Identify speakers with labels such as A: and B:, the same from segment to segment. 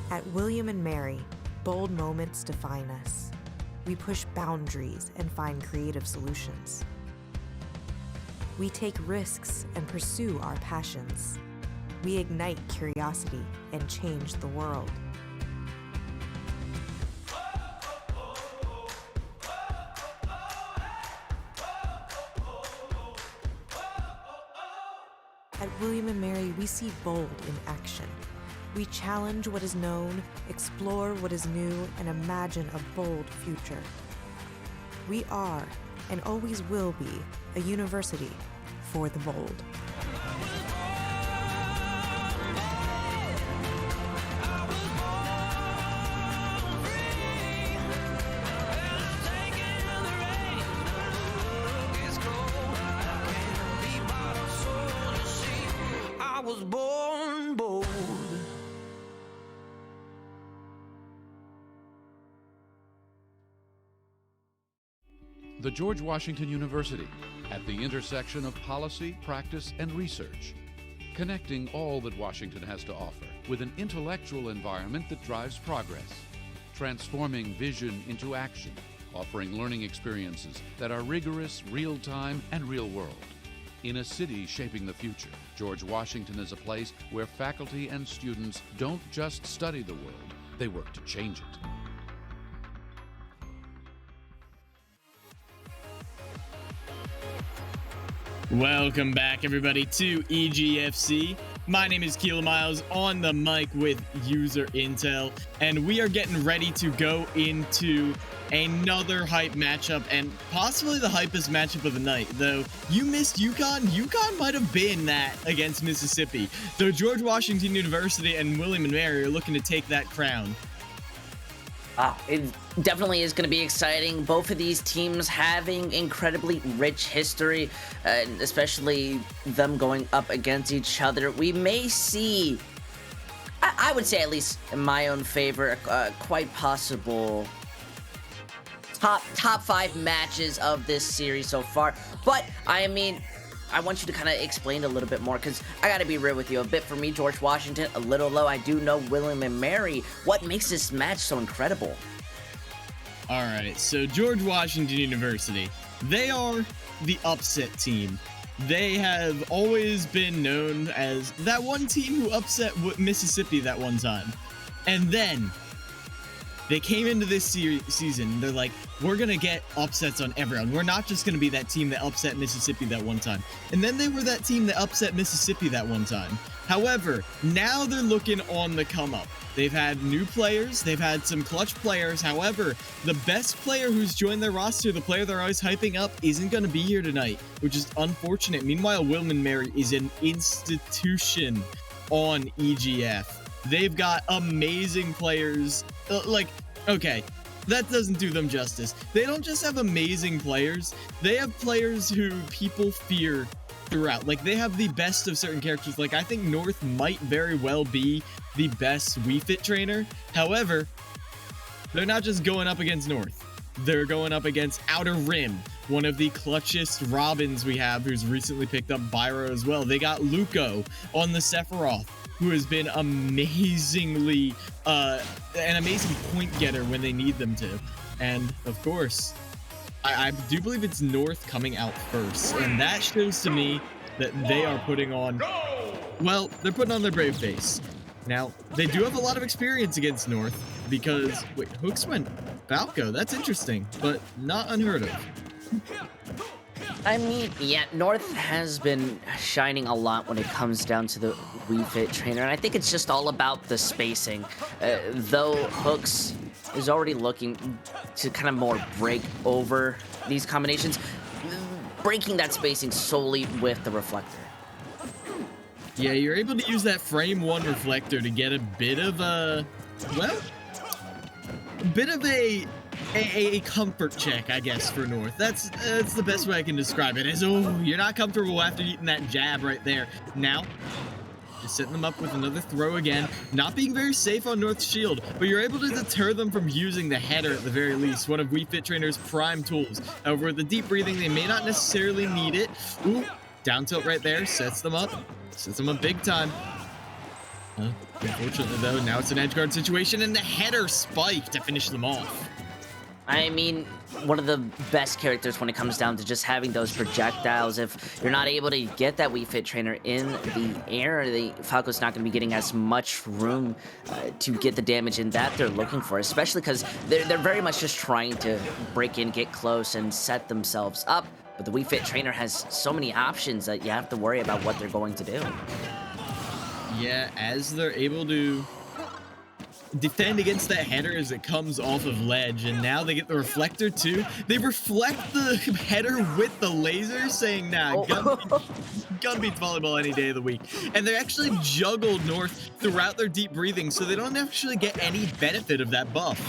A: At William and Mary, bold moments define us. We push boundaries and find creative solutions. We take risks and pursue our passions. We ignite curiosity and change the world. At William and Mary, we see bold in action. We challenge what is known, explore what is new, and imagine a bold future. We are, and always will be, a university for the bold.
B: I was born bold.
C: The George Washington University, at the intersection of policy, practice, and research, connecting all that Washington has to offer with an intellectual environment that drives progress, transforming vision into action, offering learning experiences that are rigorous, real-time, and real-world. In a city shaping the future, George Washington is a place where faculty and students don't just study the world, they work to change it.
D: Welcome back, everybody, to EGFC. My name is Keelan Miles on the mic with User Intel, and we are getting ready to go into another hype matchup, and possibly the hypest matchup of the night. Though you missed UConn. UConn might have been that against Mississippi. Though George Washington University and William and Mary are looking to take that crown.
E: It definitely is going to be exciting. Both of these teams having incredibly rich history, especially them going up against each other. We may see, I would say, at least in my own favor, quite possible top 5 matches of this series so far. But I mean, I want you to kind of explain a little bit more, because I got to be real with you. A bit for me, George Washington, a little low. I do know William and Mary. What makes this match so incredible?
D: All right, so George Washington University, they are the upset team. They have always been known as that one team who upset Mississippi that one time. And then they came into this season, they're like, we're going to get upsets on everyone. We're not just going to be that team that upset Mississippi that one time. And then they were that team that upset Mississippi that one time. However, now they're looking on the come up. They've had new players, they've had some clutch players. However, the best player who's joined their roster, the player they're always hyping up, isn't going to be here tonight, which is unfortunate. Meanwhile, William and Mary is an institution on EGF. They've got amazing players. Okay, that doesn't do them justice. They don't just have amazing players, they have players who people fear throughout. Like, they have the best of certain characters. Like, I think North might very well be the best Wii Fit trainer. However, they're not just going up against North. They're going up against Outer Rim, one of the clutchest Robins we have, who's recently picked up Byro as well. They got Luco on the Sephiroth, who has been amazingly an amazing point getter when they need them to. And of course, I do believe it's North coming out first, and that shows to me that they are putting on, well, they're putting on their brave face. Now, they do have a lot of experience against North, because, wait, Hooks went Falco. That's interesting, but not unheard of.
E: I mean, yeah, North has been shining a lot when it comes down to the Wii Fit trainer, and I think it's just all about the spacing. Though Hooks is already looking to kind of more break over these combinations, breaking that spacing solely with the reflector.
D: Yeah, you're able to use that frame 1 reflector to get a bit of a, well, a bit of a comfort check, I guess, for North. That's the best way I can describe it. Is, oh, you're not comfortable after eating that jab right there. Now, just setting them up with another throw again. Not being very safe on North's shield, but you're able to deter them from using the header at the very least, one of Wii Fit Trainer's prime tools. However, with the deep breathing, they may not necessarily need it. Ooh, down tilt right there, sets them up big time. Unfortunately, though, now it's an edge guard situation, and the header spike to finish them off.
E: I mean, one of the best characters when it comes down to just having those projectiles. If you're not able to get that Wii Fit trainer in the air, the Falco's not going to be getting as much room to get the damage in that they're looking for, especially because they're very much just trying to break in, get close, and set themselves up. But the Wii Fit trainer has so many options that you have to worry about what they're going to do.
D: Yeah, as they're able to defend against that header as it comes off of ledge, and now they get the reflector too. They reflect the header with the laser, saying, nah, gun beats volleyball any day of the week. And they actually juggled North throughout their deep breathing, so they don't actually get any benefit of that buff.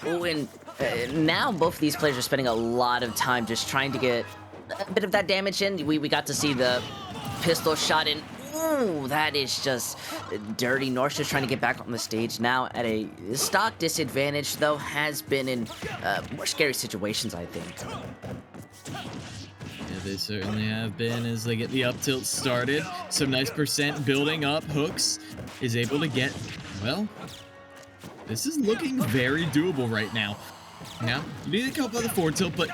E: Oh, and now both of these players are spending a lot of time just trying to get a bit of that damage in. We got to see the pistol shot in. Ooh, that is just dirty. North's just trying to get back on the stage now at a stock disadvantage, though has been in more scary situations, I think.
D: Yeah, they certainly have been as they get the up tilt started. Some nice percent building up. Hooks is able to get, well, this is looking very doable right now. Now, you need a couple of the forward tilt, but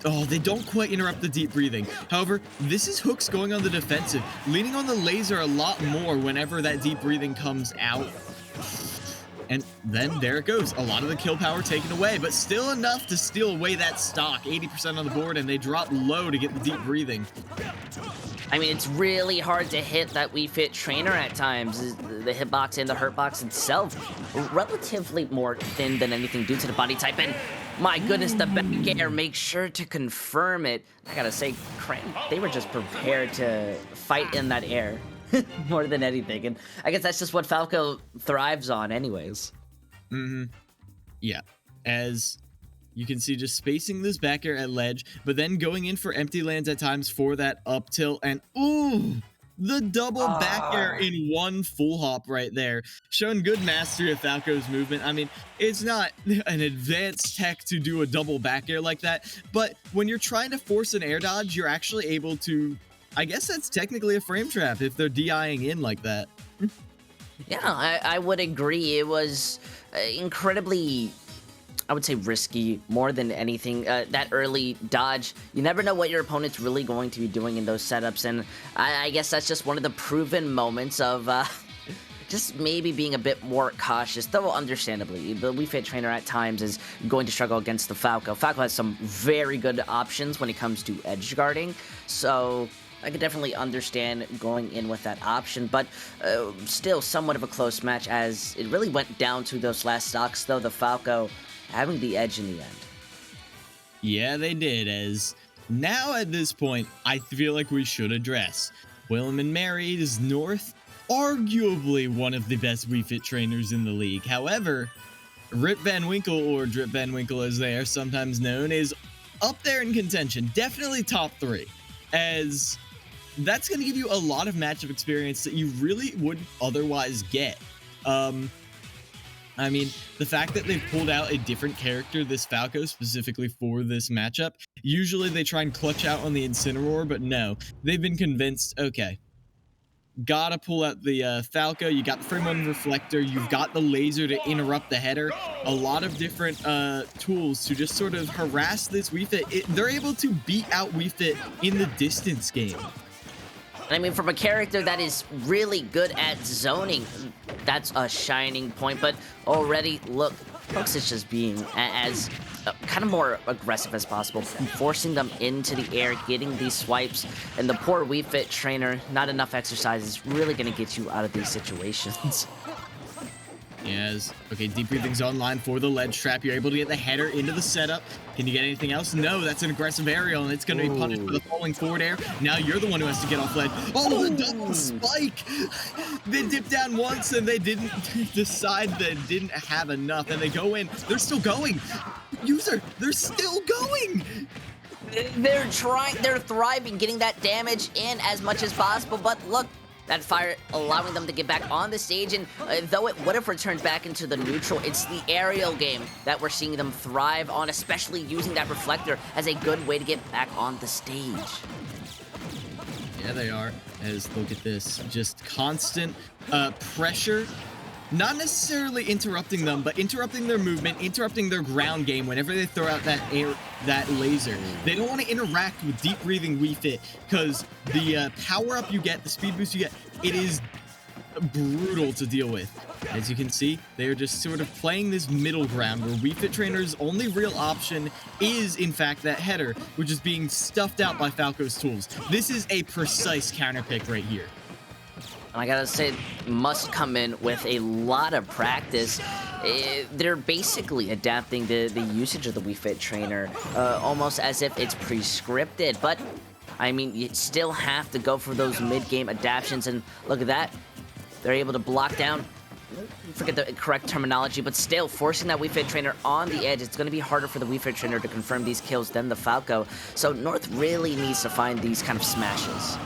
D: oh, they don't quite interrupt the deep breathing. However, this is Hooks going on the defensive, leaning on the laser a lot more whenever that deep breathing comes out. And then there it goes. A lot of the kill power taken away, but still enough to steal away that stock. 80% on the board, and they drop low to get the deep breathing.
E: I mean, it's really hard to hit that Wii Fit trainer at times. The hitbox and the hurtbox itself, relatively more thin than anything due to the body type. And my goodness, the back air, make sure to confirm it. I gotta say, they were just prepared to fight in that air more than anything. And I guess that's just what Falco thrives on anyways.
D: Yeah, as you can see, just spacing this back air at ledge, but then going in for empty lands at times for that up tilt, and ooh, the double back air in one full hop right there. Showing good mastery of Falco's movement. I mean, it's not an advanced tech to do a double back air like that, but when you're trying to force an air dodge, you're actually able to, I guess that's technically a frame trap if they're DIing in like that.
E: Yeah, I would agree. It was incredibly, I would say, risky more than anything. That early dodge, you never know what your opponent's really going to be doing in those setups, and I guess that's just one of the proven moments of just maybe being a bit more cautious, though understandably. The Wii Fit trainer at times is going to struggle against the Falco. Falco has some very good options when it comes to edge guarding, so I could definitely understand going in with that option, but still somewhat of a close match as it really went down to those last stocks, though the Falco having the edge in the end.
D: Yeah, they did, as now at this point, I feel like we should address Willem and Mary is North, arguably one of the best Wii Fit trainers in the league. However, Rip Van Winkle, or Drip Van Winkle as they are sometimes known, is up there in contention, definitely top 3, as that's going to give you a lot of matchup experience that you really wouldn't otherwise get. I mean, the fact that they've pulled out a different character, this Falco, specifically for this matchup, usually they try and clutch out on the Incineroar, but no. They've been convinced, okay, gotta pull out the Falco, you got the frame 1 reflector, you've got the laser to interrupt the header, a lot of different tools to just sort of harass this Wii Fit. They're able to beat out Wii Fit in the distance game.
E: I mean, from a character that is really good at zoning, that's a shining point, but already, look, Hooks is just being as kind of more aggressive as possible, forcing them into the air, getting these swipes, and the poor Wii Fit trainer, not enough exercise is really going to get you out of these situations.
D: Yes. Okay, deep breathing's online for the ledge trap. You're able to get the header into the setup. Can you get anything else? No, that's an aggressive aerial, and it's going to be punished by the falling forward air. Now you're the one who has to get off ledge. Oh, the double spike! They dipped down once, and they didn't decide they didn't have enough, and they go in. They're still going. User, they're still going!
E: They're thriving, getting that damage in as much as possible, but look, that fire allowing them to get back on the stage, and though it would have returned back into the neutral, it's the aerial game that we're seeing them thrive on, especially using that reflector as a good way to get back on the stage.
D: Yeah, they are. As look at this, just constant pressure. Not necessarily interrupting them, but interrupting their movement, interrupting their ground game whenever they throw out that laser. They don't want to interact with deep breathing Wii Fit because the power up you get, the speed boost you get, it is brutal to deal with. As you can see, they are just sort of playing this middle ground where Wii Fit Trainer's only real option is, in fact, that header, which is being stuffed out by Falco's tools. This is a precise counter pick right here.
E: I gotta say, must come in with a lot of practice. They're basically adapting the usage of the Wii Fit Trainer almost as if it's pre-scripted. But, I mean, you still have to go for those mid-game adaptions. And look at that. They're able to block down, forget the correct terminology, but still forcing that Wii Fit Trainer on the edge. It's going to be harder for the Wii Fit Trainer to confirm these kills than the Falco. So North really needs to find these kind of smashes.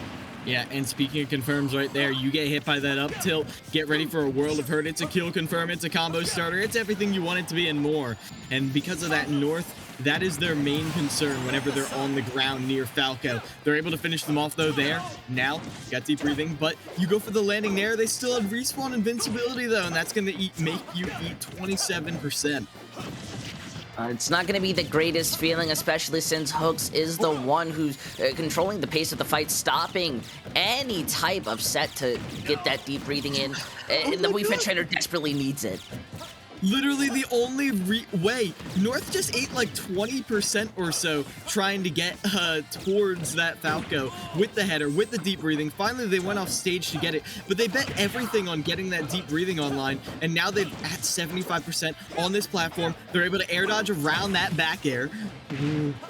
D: Yeah, and speaking of confirms right there, you get hit by that up tilt, get ready for a World of Hurt. It's a kill confirm, it's a combo starter, it's everything you want it to be and more. And because of that, North, that is their main concern whenever they're on the ground near Falco. They're able to finish them off though there. Now, got deep breathing, but you go for the landing there. They still have respawn invincibility though, and that's going to make you eat 27%.
E: It's not going to be the greatest feeling, especially since Hooks is the one who's controlling the pace of the fight, stopping any type of set to get that deep breathing in. And the Wii Fit Trainer desperately needs it.
D: Literally the only way. North just ate like 20% or so trying to get towards that Falco with the header, with the deep breathing. Finally, they went off stage to get it, but they bet everything on getting that deep breathing online, and now they're at 75% on this platform. They're able to air dodge around that back air.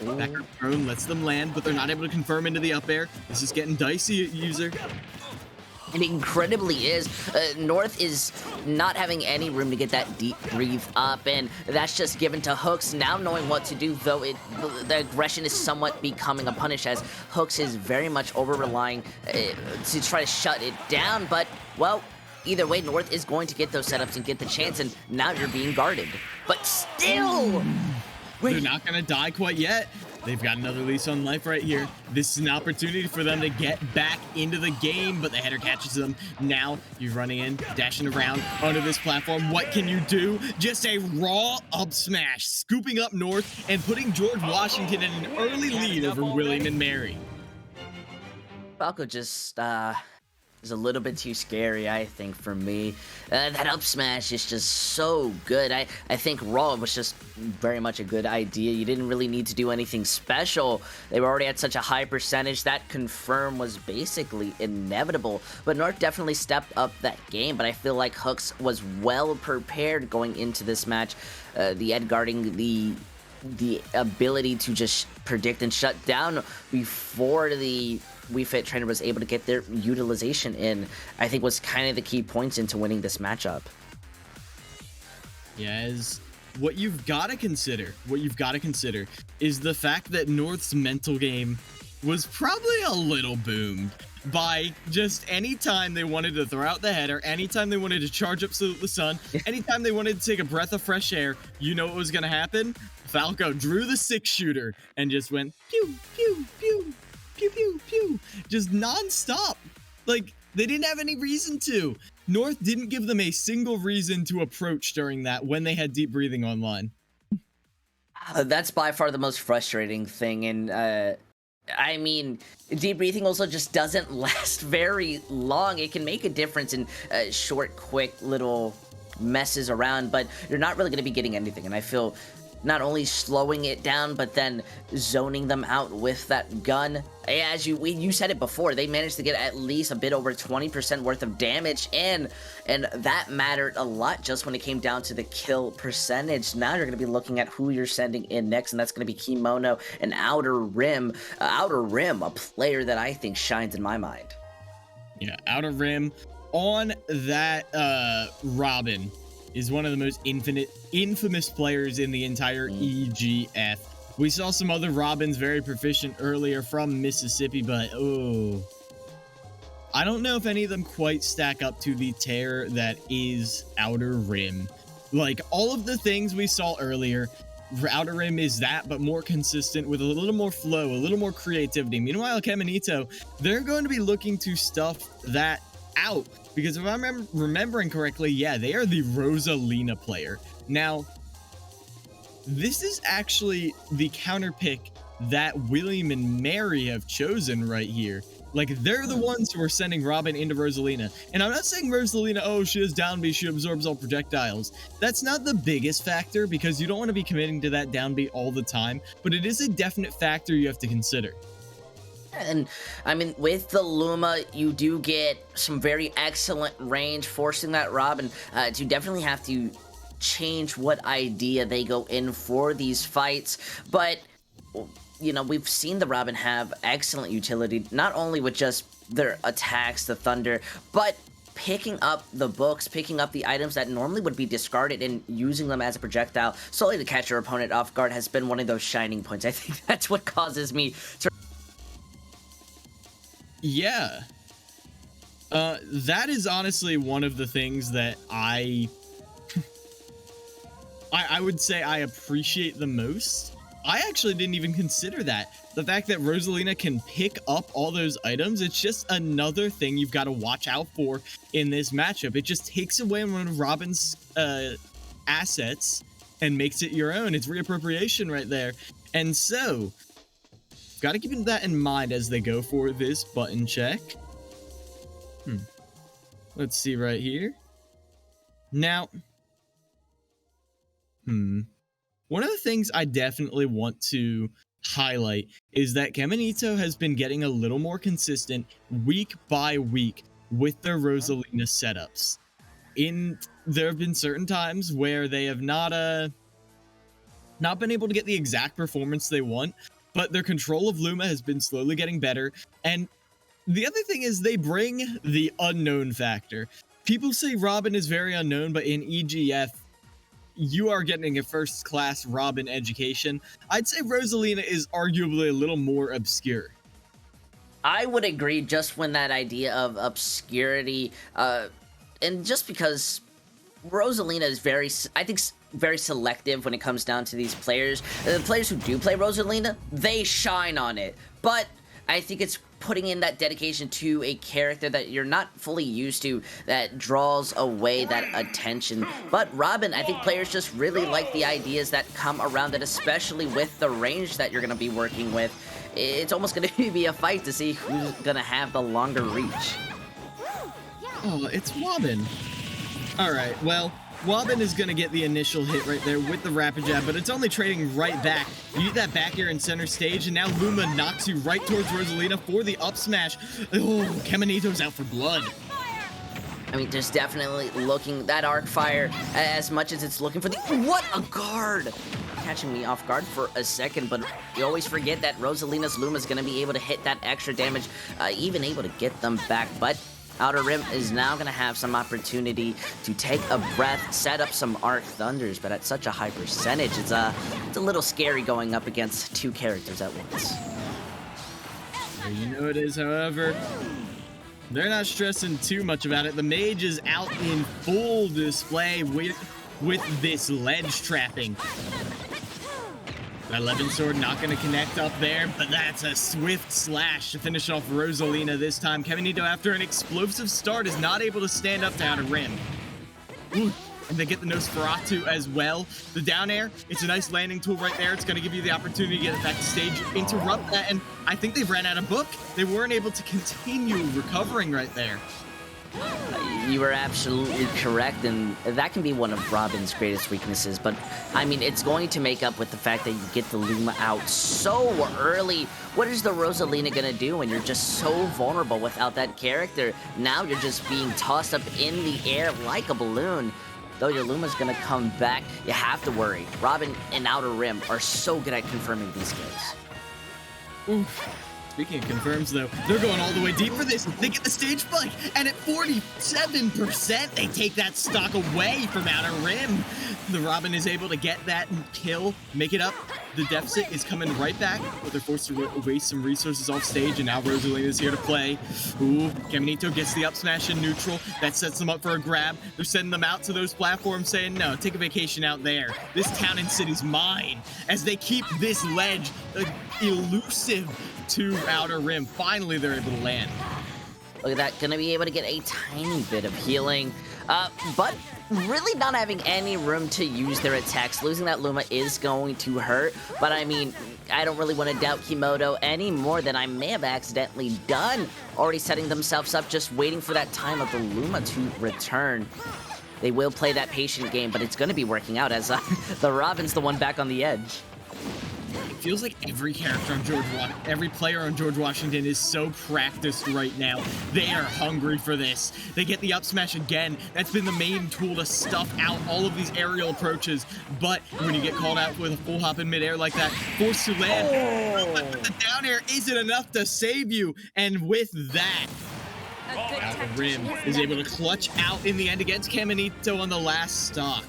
D: Back air prone lets them land, but they're not able to confirm into the up air. This is getting dicey, user.
E: It incredibly is. North is not having any room to get that deep breathe up, and that's just given to Hooks. Now knowing what to do, though, the aggression is somewhat becoming a punish, as Hooks is very much over-relying to try to shut it down. But, well, either way, North is going to get those setups and get the chance, and now you're being guarded. But still...
D: They're not going to die quite yet. They've got another lease on life right here. This is an opportunity for them to get back into the game, but the header catches them. Now you're running in, dashing around onto this platform. What can you do? Just a raw up smash, scooping up North and putting George Washington in an early lead over William and Mary.
E: Falco just is a little bit too scary, I think, for me. That up smash is just so good. I think raw was just very much a good idea. You didn't really need to do anything special. They were already at such a high percentage. That confirm was basically inevitable. But North definitely stepped up that game, but I feel like Hooks was well prepared going into this match. The Ed guarding the ability to just predict and shut down before the Wii Fit Trainer was able to get their utilization in, I think was kind of the key points into winning this matchup.
D: Yes. What you've got to consider is the fact that North's mental game was probably a little boomed by just any time they wanted to throw out the header, anytime they wanted to charge up Salute the Sun, anytime they wanted to take a breath of fresh air, you know what was going to happen? Falco drew the 6-shooter and just went pew, pew, pew, pew, pew, pew, just non-stop. Like, they didn't have any reason to. North didn't give them a single reason to approach during that when they had deep breathing online.
E: That's by far the most frustrating thing, and I mean, deep breathing also just doesn't last very long. It can make a difference in short, quick little messes around, but you're not really going to be getting anything, and I feel not only slowing it down, but then zoning them out with that gun. As you said it before, they managed to get at least a bit over 20% worth of damage in, and that mattered a lot just when it came down to the kill percentage. Now you're going to be looking at who you're sending in next, and that's going to be Kimono and Outer Rim. Outer Rim, a player that I think shines in my mind.
D: Yeah, Outer Rim on that Robin is one of the most infamous players in the entire EGF. We saw some other Robins very proficient earlier from Mississippi, but I don't know if any of them quite stack up to the terror that is Outer Rim. Like, all of the things we saw earlier, Outer Rim is that, but more consistent with a little more flow, a little more creativity. Meanwhile, Caminito, they're going to be looking to stuff that out, because if I'm remembering correctly, yeah, they are the Rosalina player. Now, this is actually the counter pick that William and Mary have chosen right here. Like, they're the ones who are sending Robin into Rosalina. And I'm not saying Rosalina, oh, she has down B, she absorbs all projectiles. That's not the biggest factor, because you don't want to be committing to that down B all the time, but it is a definite factor you have to consider.
E: And I mean, with the Luma, you do get some very excellent range, forcing that Robin to definitely have to change what idea they go in for these fights. But you know, we've seen the Robin have excellent utility, not only with just their attacks, the Thunder, but picking up the books, picking up the items that normally would be discarded and using them as a projectile solely to catch your opponent off guard has been one of those shining points. I think that's what causes me to...
D: Yeah. That is honestly one of the things that I would say I appreciate the most. I actually didn't even consider that. The fact that Rosalina can pick up all those items, it's just another thing you've got to watch out for in this matchup. It just takes away one of Robin's assets and makes it your own. It's reappropriation right there. And so, got to keep that in mind as they go for this button check. Let's see right here. Now, one of the things I definitely want to highlight is that Caminito has been getting a little more consistent week by week with their Rosalina setups. There have been certain times where they have not been able to get the exact performance they want, but their control of Luma has been slowly getting better. And the other thing is they bring the unknown factor. People say Robin is very unknown, but in EGF, you are getting a first-class Robin education. I'd say Rosalina is arguably a little more obscure.
E: I would agree, just when that idea of obscurity, and just because Rosalina is very selective when it comes down to these players. The players who do play Rosalina, they shine on it. But I think it's putting in that dedication to a character that you're not fully used to that draws away that attention. But Robin, I think players just really like the ideas that come around it, especially with the range that you're going to be working with. It's almost going to be a fight to see who's going to have the longer reach.
D: Oh, it's Wobbin. Alright, well, Wobbin is going to get the initial hit right there with the Rapid Jab, but it's only trading right back. You get that back air in center stage, and now Luma knocks you right towards Rosalina for the up smash. Oh, Caminito's out for blood.
E: I mean, there's definitely looking, that arc fire, as much as it's looking for the... What a guard! Catching me off guard for a second, but you always forget that Rosalina's Luma is going to be able to hit that extra damage, even able to get them back, but... Outer Rim is now going to have some opportunity to take a breath, set up some Arc Thunders, but at such a high percentage, it's a little scary going up against two characters at once.
D: You know it is, however. They're not stressing too much about it. The mage is out in full display with this ledge trapping. That 11 sword not going to connect up there, but that's a swift slash to finish off Rosalina this time. Caminito, after an explosive start, is not able to stand up to Outer Rim. Ooh, and they get the Nosferatu as well. The down air, it's a nice landing tool right there. It's going to give you the opportunity to get it back to stage, interrupt that, and I think they've ran out of book. They weren't able to continue recovering right there.
E: You are absolutely correct, and that can be one of Robin's greatest weaknesses, but I mean, it's going to make up with the fact that you get the Luma out so early. What is the Rosalina gonna do when you're just so vulnerable without that character? Now you're just being tossed up in the air like a balloon. Though your Luma's gonna come back, you have to worry. Robin and Outer Rim are so good at confirming these kills.
D: Oof. Speaking of confirms, though, they're going all the way deep for this. They get the stage spike, and at 47%, they take that stock away from Outer Rim. The Robin is able to get that kill, make it up the deficit is coming right back, but they're forced to waste some resources off stage, and now Rosalina's here to play. Ooh, Caminito gets the up smash in neutral. That sets them up for a grab. They're sending them out to those platforms saying, no, take a vacation out there. This town and city's mine. As they keep this ledge elusive to Outer Rim. Finally, they're able to land.
E: Look at that, gonna be able to get a tiny bit of healing, but really not having any room to use their attacks. Losing that Luma is going to hurt, but I mean, I don't really want to doubt Kimoto any more than I may have accidentally done. Already setting themselves up, just waiting for that time of the Luma to return. They will play that patient game, but it's going to be working out as the Robin's the one back on the edge.
D: It feels like every character on every player on George Washington is so practiced right now. They are hungry for this. They get the up smash again. That's been the main tool to stuff out all of these aerial approaches. But when you get called out with a full hop in midair like that, forced to land, but the down air isn't enough to save you. And with that, Outer Rim is able to clutch out in the end against Caminito on the last stock.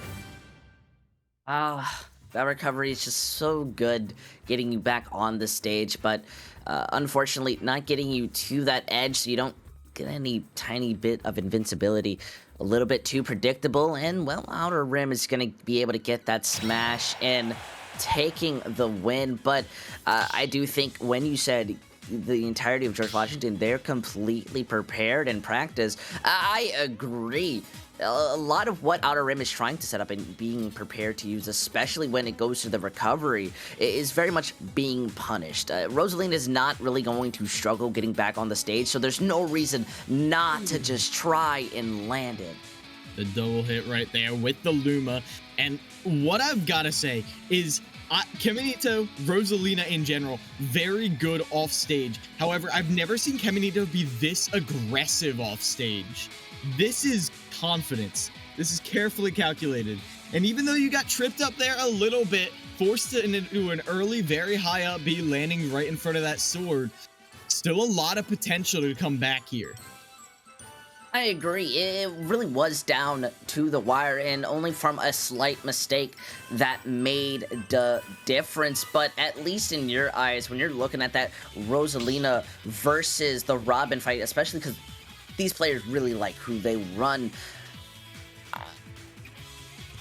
E: That recovery is just so good, getting you back on the stage, but unfortunately not getting you to that edge, so you don't get any tiny bit of invincibility. A little bit too predictable, and well, Outer Rim is going to be able to get that smash and taking the win, but I do think when you said the entirety of George Washington, they're completely prepared and practiced, I agree. A lot of what Outer Rim is trying to set up and being prepared to use, especially when it goes to the recovery, is very much being punished. Rosalina is not really going to struggle getting back on the stage, so there's no reason not to just try and land it.
D: The double hit right there with the Luma, and what I've got to say is Caminito, Rosalina in general, very good off stage. However, I've never seen Caminito be this aggressive off stage. This is confidence. This is carefully calculated. And even though you got tripped up there a little bit, forced into an early, very high up B, landing right in front of that sword, still a lot of potential to come back here.
E: I agree. It really was down to the wire, and only from a slight mistake that made the difference. But at least in your eyes, when you're looking at that Rosalina versus the Robin fight, especially because these players really like who they run,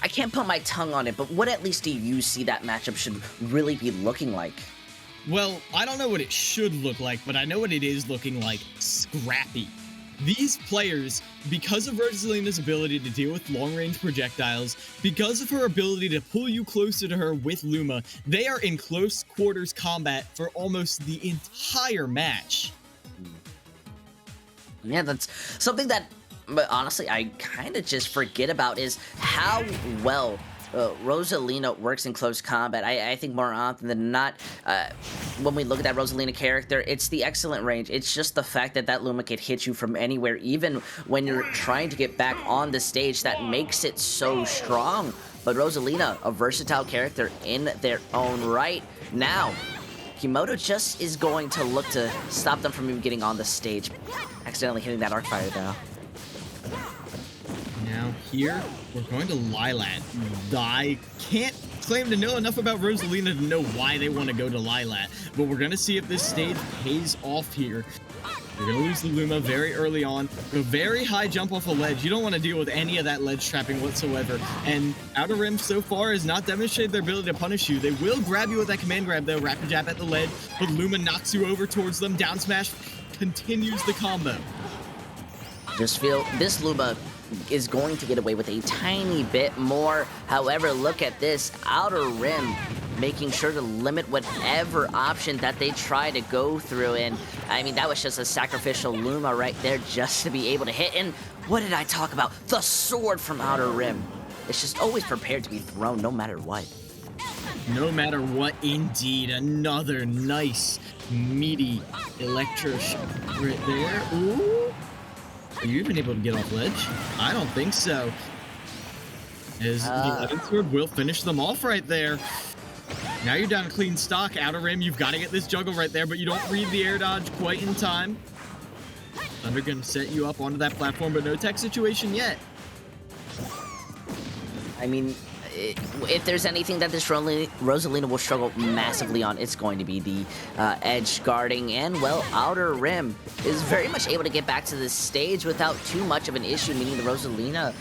E: I can't put my tongue on it, but what at least do you see that matchup should really be looking like?
D: Well, I don't know what it should look like, but I know what it is looking like. Scrappy. These players, because of Rosalina's ability to deal with long-range projectiles, because of her ability to pull you closer to her with Luma, they are in close quarters combat for almost the entire match.
E: Yeah, that's something that, but honestly, I kind of just forget about is how well Rosalina works in close combat. I think more often than not, when we look at that Rosalina character, it's the excellent range. It's just the fact that that Luma can hit you from anywhere, even when you're trying to get back on the stage, that makes it so strong. But Rosalina, a versatile character in their own right. Now, Kimoto just is going to look to stop them from even getting on the stage. Accidentally hitting that arc fire, though.
D: Now here, we're going to Lilat. I can't claim to know enough about Rosalina to know why they want to go to Lilat, but we're going to see if this stage pays off here. You're going to lose the Luma very early on. A very high jump off a ledge. You don't want to deal with any of that ledge trapping whatsoever. And Outer Rim so far has not demonstrated their ability to punish you. They will grab you with that command grab though. Rapid jab at the ledge, but Luma knocks you over towards them. Down smash continues the combo.
E: Just feel this Luma is going to get away with a tiny bit more. However, look at this Outer Rim making sure to limit whatever option that they try to go through. And I mean, that was just a sacrificial Luma right there just to be able to hit. And what did I talk about? The sword from Outer Rim. It's just always prepared to be thrown no matter what.
D: No matter what, indeed. Another nice, meaty electro shot right there. Ooh. Are you even able to get off ledge? I don't think so. As the Legend Sword will finish them off right there. Now you're down clean stock. Outer Rim, you've got to get this juggle right there, but you don't read the air dodge quite in time. Thunder gonna set you up onto that platform, but no tech situation yet.
E: I mean, if there's anything that this Rosalina will struggle massively on, it's going to be the edge guarding. And, well, Outer Rim is very much able to get back to this stage without too much of an issue, meaning the Rosalina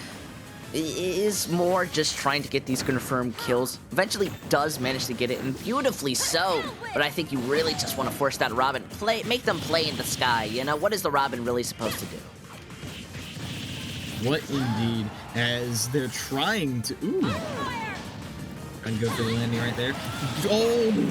E: is more just trying to get these confirmed kills. Eventually does manage to get it, and beautifully so. But I think you really just want to force that Robin. Make them play in the sky. You know, what is the Robin really supposed to do?
D: What indeed, as they're trying to... Ooh. Trying to go for the landing right there. Oh!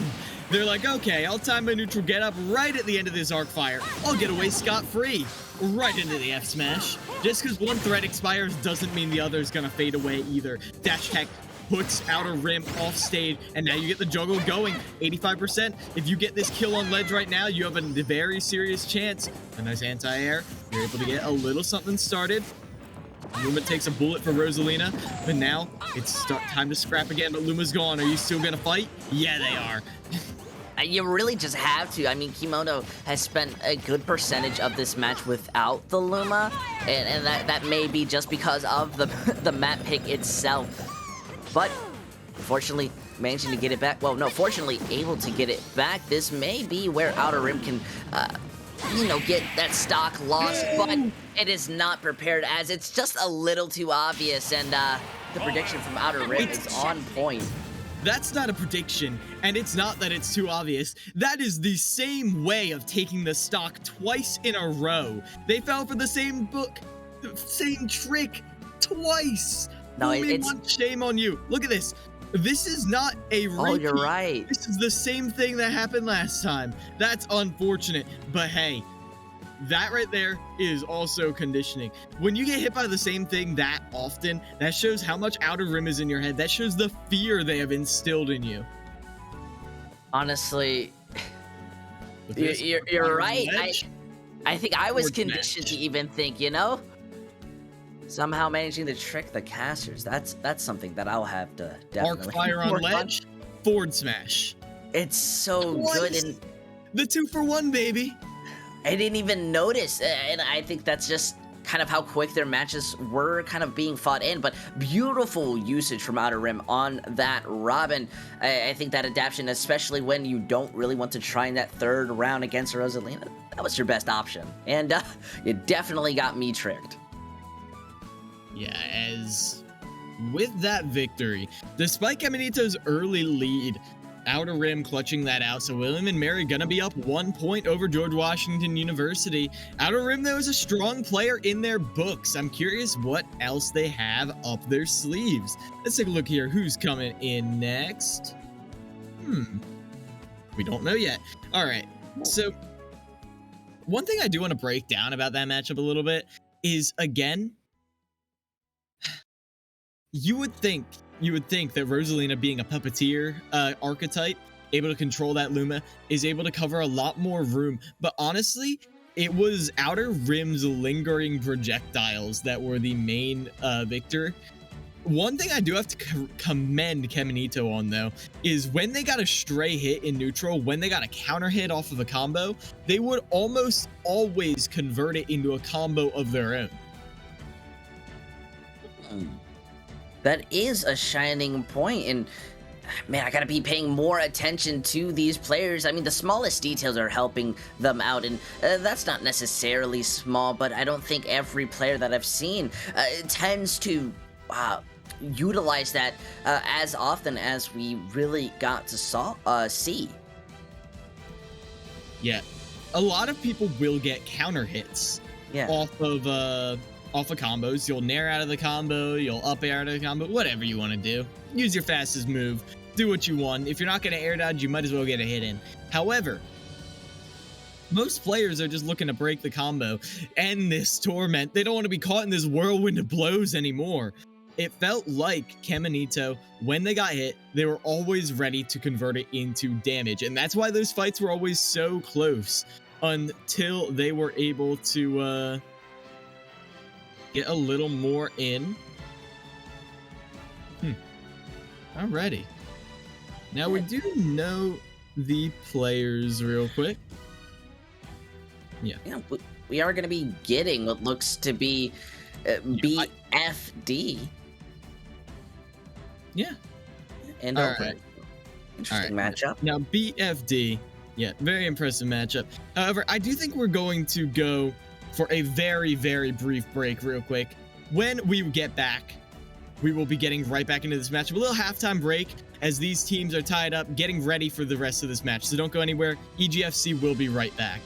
D: They're like, okay, I'll time my neutral get up right at the end of this arc fire. I'll get away scot-free. Right into the F smash. Just because one threat expires doesn't mean the other is going to fade away either. Dash tech puts Outer Rim off stage, and now you get the juggle going. 85%. If you get this kill on ledge right now, you have a very serious chance. A nice anti-air. You're able to get a little something started. Luma takes a bullet for Rosalina, but now it's time to scrap again, but Luma's gone. Are you still going to fight? Yeah, they are.
E: You really just have to. I mean, Kimono has spent a good percentage of this match without the Luma, and that may be just because of the map pick itself. But, fortunately, managing to get it back. Well, no, fortunately, able to get it back. This may be where Outer Rim can, you know, get that stock loss, but it is not prepared, as it's just a little too obvious, and the prediction from Outer Rim is on point.
D: That's not a prediction, and it's not that it's too obvious. That is the same way of taking the stock twice in a row. They fell for the same trick twice.
E: No,
D: Shame on you. Look at this. This is not a repeat.
E: Oh, you're right.
D: This is the same thing that happened last time. That's unfortunate, but hey, that right there is also conditioning. When you get hit by the same thing that often, that shows how much Outer Rim is in your head. That shows the fear they have instilled in you.
E: Honestly, you're right. I think I was conditioned to even think, you know? Somehow managing to trick the casters. That's something that I'll have to definitely...
D: Arc fire on ledge, forward smash.
E: It's so good. And
D: the 2-for-1, baby.
E: I didn't even notice, and I think that's just kind of how quick their matches were kind of being fought in, but beautiful usage from Outer Rim on that Robin. I think that adaptation, especially when you don't really want to try in that third round against Rosalina, that was your best option, and you definitely got me tricked.
D: Yeah, as with that victory, despite Caminito's early lead, Outer Rim clutching that out, so William and Mary gonna be up 1 point over George Washington University. Outer Rim, though, is a strong player in their books. I'm curious what else they have up their sleeves. Let's take a look here. Who's coming in next? We don't know yet. All right, so one thing I do want to break down about that matchup a little bit is, again, you would think that Rosalina, being a puppeteer archetype, able to control that Luma, is able to cover a lot more room. But honestly, it was Outer Rim's lingering projectiles that were the main victor. One thing I do have to commend Caminito on, though, is when they got a stray hit in neutral, when they got a counter hit off of a combo, they would almost always convert it into a combo of their own.
E: That is a shining point, and man, I gotta be paying more attention to these players. I mean, the smallest details are helping them out, and that's not necessarily small, but I don't think every player that I've seen tends to utilize that as often as we really got to see.
D: Yeah, a lot of people will get counter hits off of combos. You'll nair out of the combo, you'll up air out of the combo, whatever you want to do. Use your fastest move, do what you want. If you're not going to air dodge, you might as well get a hit in. However, most players are just looking to break the combo, end this torment. They don't want to be caught in this whirlwind of blows anymore. It felt like Caminito, when they got hit, they were always ready to convert it into damage, and that's why those fights were always so close until they were able to get a little more in. Alrighty. Now we do know the players real quick. Yeah,
E: we are going to be getting what looks to be BFD.
D: Yeah.
E: And
D: All
E: open.
D: right.
E: Interesting
D: All right.
E: matchup.
D: Now, BFD. Yeah, very impressive matchup. However, I do think we're going to go for a very, very brief break real quick. When we get back, we will be getting right back into this matchup. A little halftime break as these teams are tied up, getting ready for the rest of this match. So don't go anywhere. EGFC will be right back.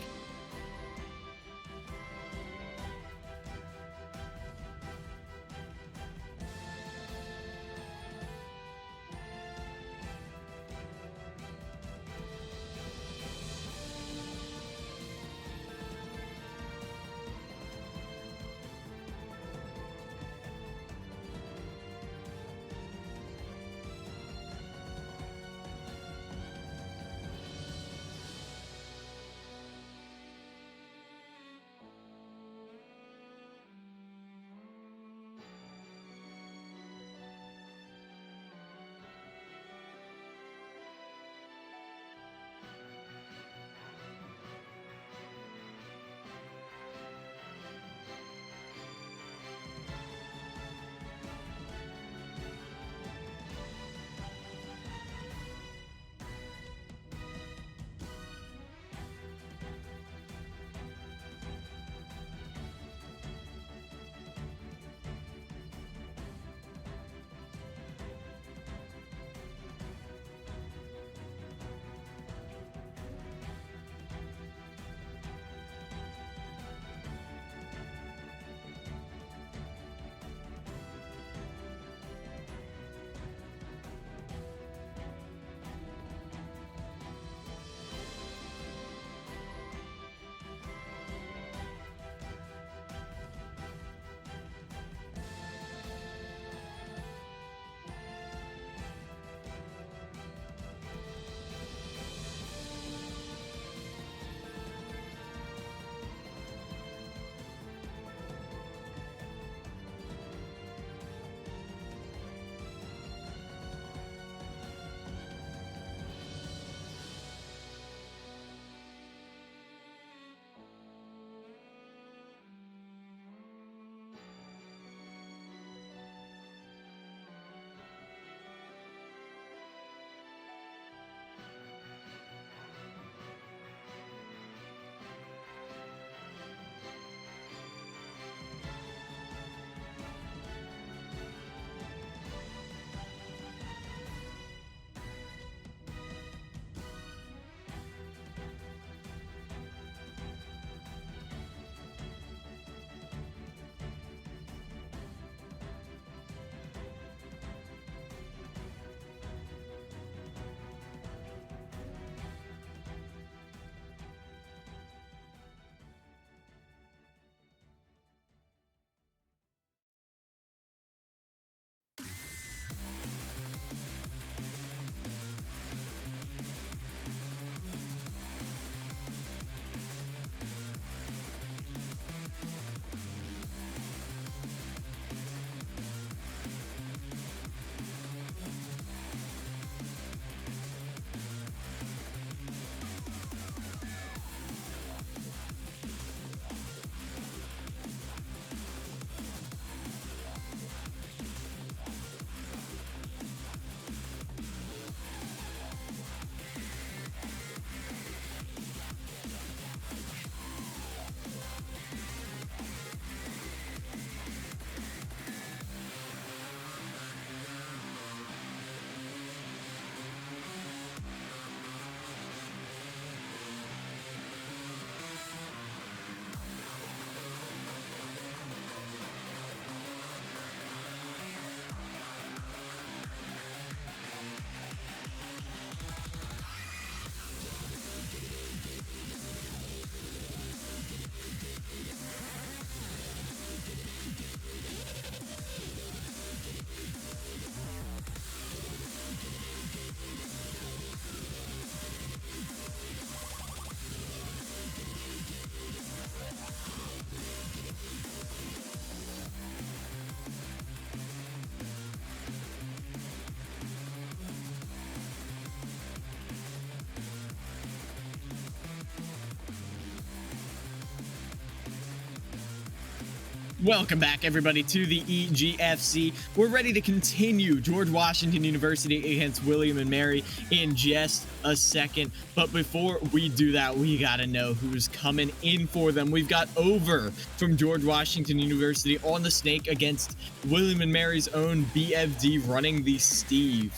D: Welcome back, everybody, to the EGFC. We're ready to continue George Washington University against William and Mary in just a second. But before we do that, we gotta know who's coming in for them. We've got Over from George Washington University on the snake against William and Mary's own BFD running the Steve.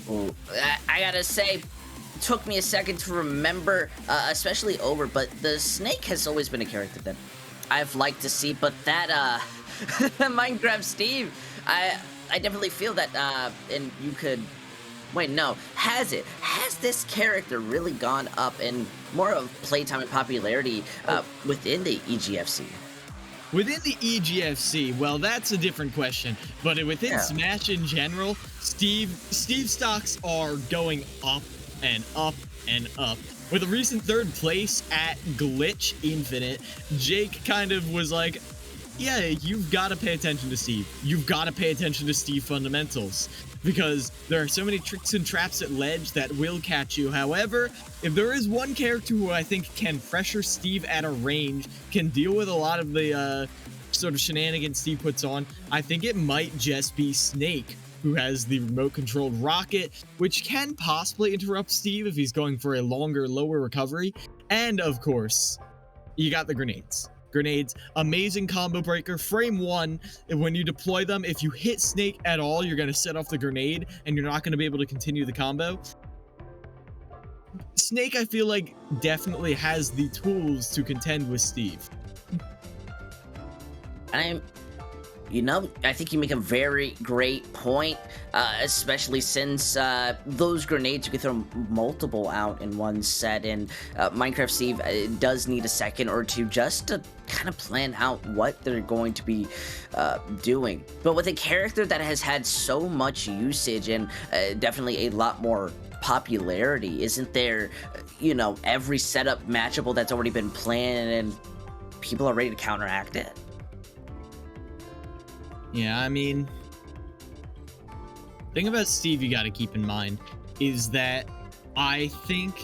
E: Ooh, I gotta say, took me a second to remember, especially Over, but the snake has always been a character that I've liked to see, but that Minecraft Steve, I definitely feel that, and you could, wait, no, has this character really gone up in more of playtime and popularity within the EGFC?
D: Within the EGFC, well, that's a different question, but within Smash in general, Steve stocks are going up and up and up. With a recent third place at Glitch Infinite, Jake kind of was like, yeah, you've got to pay attention to Steve. You've got to pay attention to Steve fundamentals, because there are so many tricks and traps at ledge that will catch you. However, if there is one character who I think can pressure Steve at a range, can deal with a lot of the sort of shenanigans Steve puts on, I think it might just be Snake, who has the remote-controlled rocket, which can possibly interrupt Steve if he's going for a longer, lower recovery. And, of course, you got the grenades. Grenades, amazing combo breaker. Frame 1, when you deploy them, if you hit Snake at all, you're going to set off the grenade, and you're not going to be able to continue the combo. Snake, I feel like, definitely has the tools to contend with Steve.
E: I think you make a very great point, especially since those grenades, you can throw multiple out in one set, and Minecraft Steve does need a second or two just to kind of plan out what they're going to be doing. But with a character that has had so much usage and definitely a lot more popularity, isn't there, every setup matchable that's already been planned and people are ready to counteract it?
D: Yeah, I mean, the thing about Steve you gotta keep in mind is that I think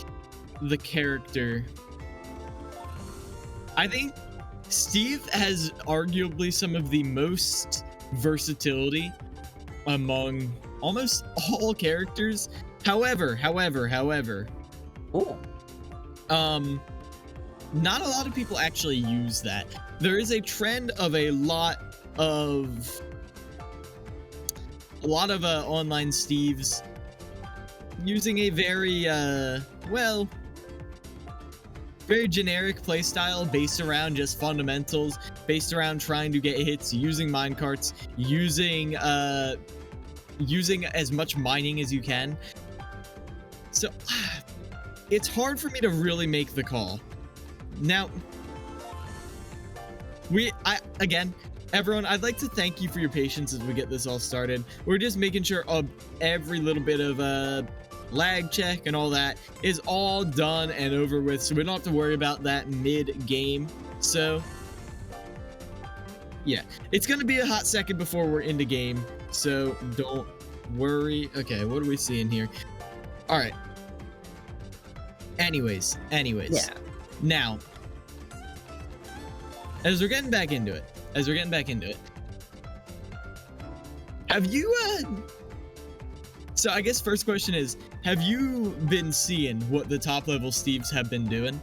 D: Steve has arguably some of the most versatility among almost all characters. However,
E: Ooh.
D: not a lot of people actually use that. There is a trend of a lot of online Steves using a very very generic playstyle based around just fundamentals, based around trying to get hits, using minecarts, using as much mining as you can. So it's hard for me to really make the call. Now, everyone, I'd like to thank you for your patience as we get this all started. We're just making sure every little bit of lag check and all that is all done and over with, so we don't have to worry about that mid-game. So, yeah, it's going to be a hot second before we're into game, so don't worry. Okay, what are we seeing here? All right. Anyways.
E: Yeah.
D: Now, as we're getting back into it, have you, so I guess first question is, have you been seeing what the top level Steves have been doing?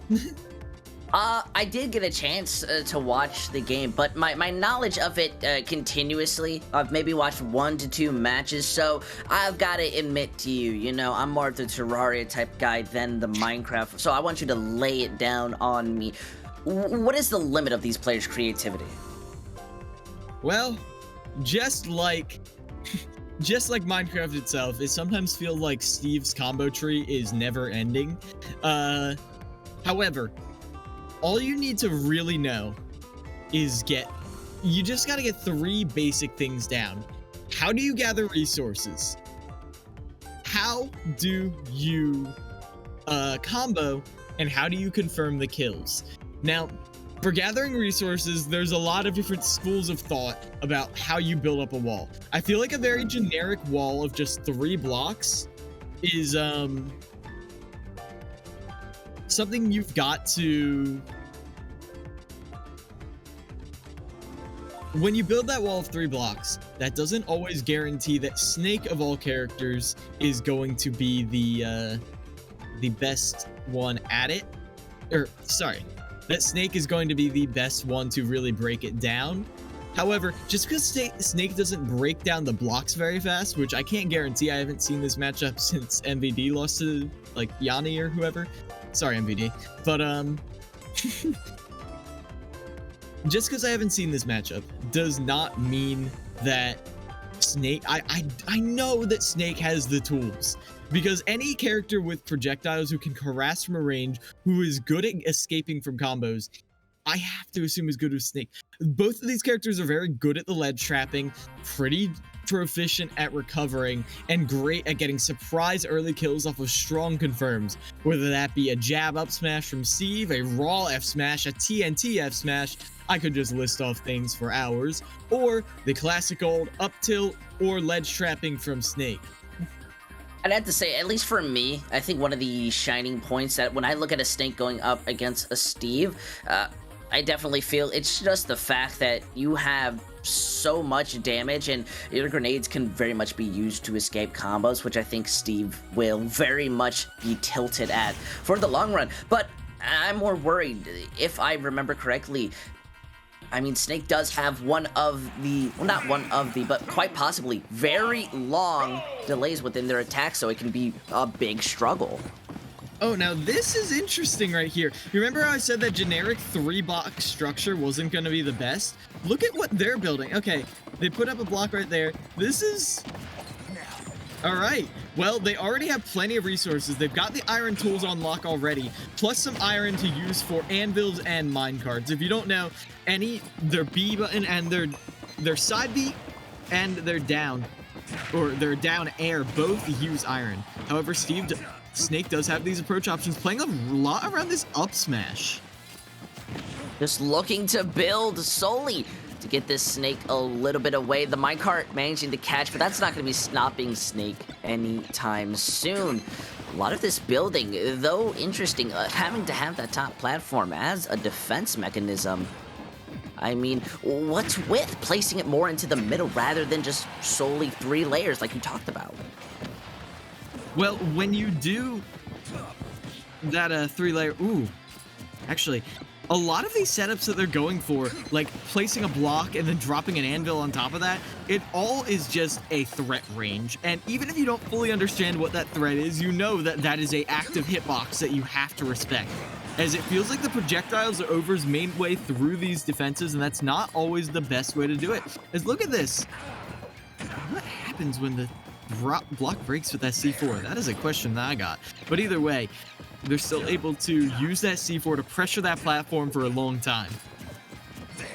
E: I did get a chance to watch the game, but my knowledge of it continuously, I've maybe watched 1 to 2 matches, so I've got to admit to you, I'm more of the Terraria type guy than the Minecraft, so I want you to lay it down on me. What is the limit of these players' creativity?
D: Well, just like Minecraft itself, it sometimes feels like Steve's combo tree is never ending. However, all you need to really know is you just gotta get 3 basic things down. How do you gather resources? How do you combo? And how do you confirm the kills? Now, for gathering resources, there's a lot of different schools of thought about how you build up a wall. I feel like a very generic wall of just 3 blocks is something you've got to when you build that wall of 3 blocks, that doesn't always guarantee that Snake of all characters is going to be the best one at it. Or, sorry, that Snake is going to be the best one to really break it down. However, just because Snake doesn't break down the blocks very fast, which I can't guarantee, I haven't seen this matchup since MVD lost to, like, Yanni or whoever. Sorry, MVD. But, just because I haven't seen this matchup does not mean that Snake... I know that Snake has the tools. Because any character with projectiles who can harass from a range, who is good at escaping from combos, I have to assume is good with Snake. Both of these characters are very good at the ledge trapping, pretty proficient at recovering, and great at getting surprise early kills off of strong confirms. Whether that be a jab up smash from Steve, a raw F smash, a TNT F smash, I could just list off things for hours, or the classic old up tilt or ledge trapping from Snake.
E: I'd have to say, at least for me, I think one of the shining points that when I look at a Snake going up against a Steve, I definitely feel it's just the fact that you have so much damage and your grenades can very much be used to escape combos, which I think Steve will very much be tilted at for the long run. But I'm more worried, if I remember correctly, I mean, Snake does have one of the, well, not one of the, but quite possibly very long delays within their attack, so it can be a big struggle.
D: Oh, now this is interesting right here. You remember how I said that generic 3-box structure wasn't going to be the best? Look at what they're building. Okay, they put up a block right there. This is... All right. Well, they already have plenty of resources. They've got the iron tools on lock already, plus some iron to use for anvils and minecarts. If you don't know, their B button and their side B and their down, or their down air, both use iron. However, Snake does have these approach options, playing a lot around this up smash.
E: Just looking to build solely to get this Snake a little bit away. The minecart managing to catch, but that's not going to be stopping Snake anytime soon. A lot of this building, though interesting, having to have that top platform as a defense mechanism. I mean, what's with placing it more into the middle rather than just solely 3 layers like you talked about?
D: Well, when you do that 3-layer... Ooh, actually... A lot of these setups that they're going for, like placing a block and then dropping an anvil on top of that, it all is just a threat range. And even if you don't fully understand what that threat is, you know that that is a active hitbox that you have to respect. As it feels like the projectiles are Over's main way through these defenses, and that's not always the best way to do it. As look at this. What happens when the block breaks with that C4? That is a question that I got. But either way, they're still able to use that C4 to pressure that platform for a long time.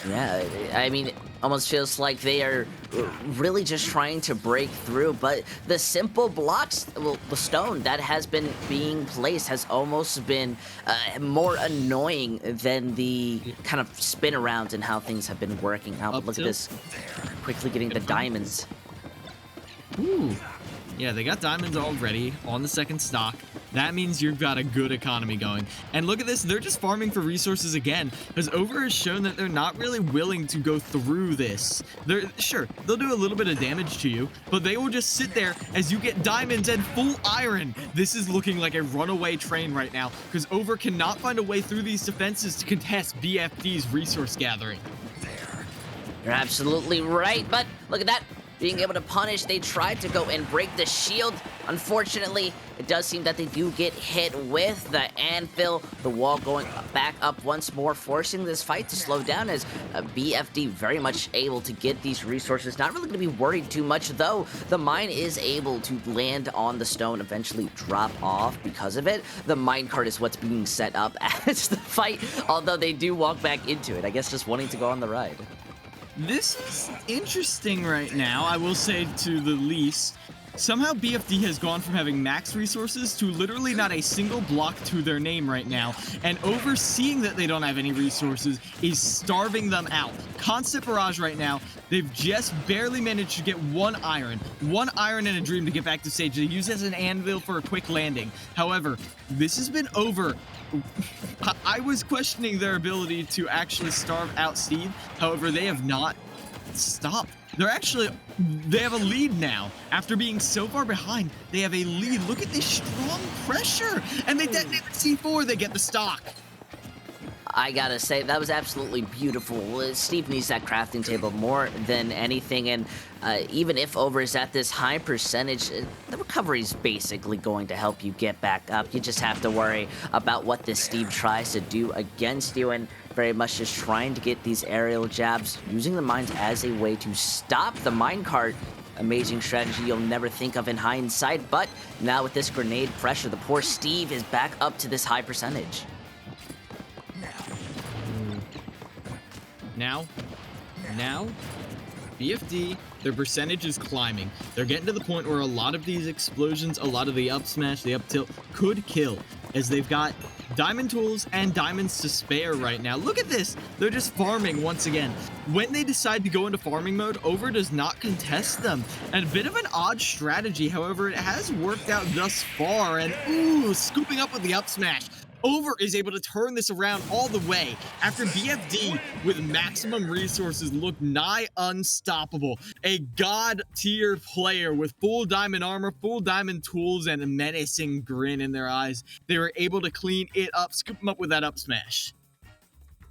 E: Yeah, I mean, it almost feels like they are really just trying to break through, but the simple blocks, well, the stone that has been being placed has almost been more annoying than the kind of spin around and how things have been working out. Look at this, quickly getting the diamonds.
D: Ooh. Yeah, they got diamonds already on the second stock. That means you've got a good economy going. And look at this, they're just farming for resources again, as Over has shown that they're not really willing to go through this. Sure, they'll do a little bit of damage to you, but they will just sit there as you get diamonds and full iron. This is looking like a runaway train right now, because Over cannot find a way through these defenses to contest BFD's resource gathering.
E: You're absolutely right, but look at that. Being able to punish, they tried to go and break the shield. Unfortunately, it does seem that they do get hit with the anvil. The wall going back up once more, forcing this fight to slow down as BFD very much able to get these resources. Not really going to be worried too much, though. The mine is able to land on the stone, eventually drop off because of it. The minecart is what's being set up as the fight, although they do walk back into it. I guess just wanting to go on the ride.
D: This is interesting right now, I will say to the least. Somehow BFD has gone from having max resources to literally not a single block to their name right now, and overseeing that they don't have any resources is starving them out. Constant barrage right now. They've just barely managed to get one iron and a dream to get back to stage. They use it as an anvil for a quick landing. However, this has been over. I was questioning their ability to actually starve out Steve. However, they have not stop. They have a lead now. After being so far behind, they have a lead. Look at this strong pressure. And they detonate the C4, they get the stock.
E: I gotta say, that was absolutely beautiful. Steve needs that crafting table more than anything, and even if over is at this high percentage, the recovery is basically going to help you get back up. You just have to worry about what this Steve tries to do against you, and very much just trying to get these aerial jabs, using the mines as a way to stop the minecart. Amazing strategy you'll never think of in hindsight, but now with this grenade pressure, the poor Steve is back up to this high percentage.
D: Now, BFD, their percentage is climbing. They're getting to the point where a lot of these explosions, a lot of the up smash, the up tilt could kill, as they've got diamond tools and diamonds to spare right now. Look at this. They're just farming once again. When they decide to go into farming mode, Over does not contest them. And a bit of an odd strategy, however, it has worked out thus far. And ooh, scooping up with the up smash. Over is able to turn this around all the way after BFD with maximum resources looked nigh unstoppable. A god tier player with full diamond armor, full diamond tools, and a menacing grin in their eyes. They were able to clean it up, scoop them up with that up smash.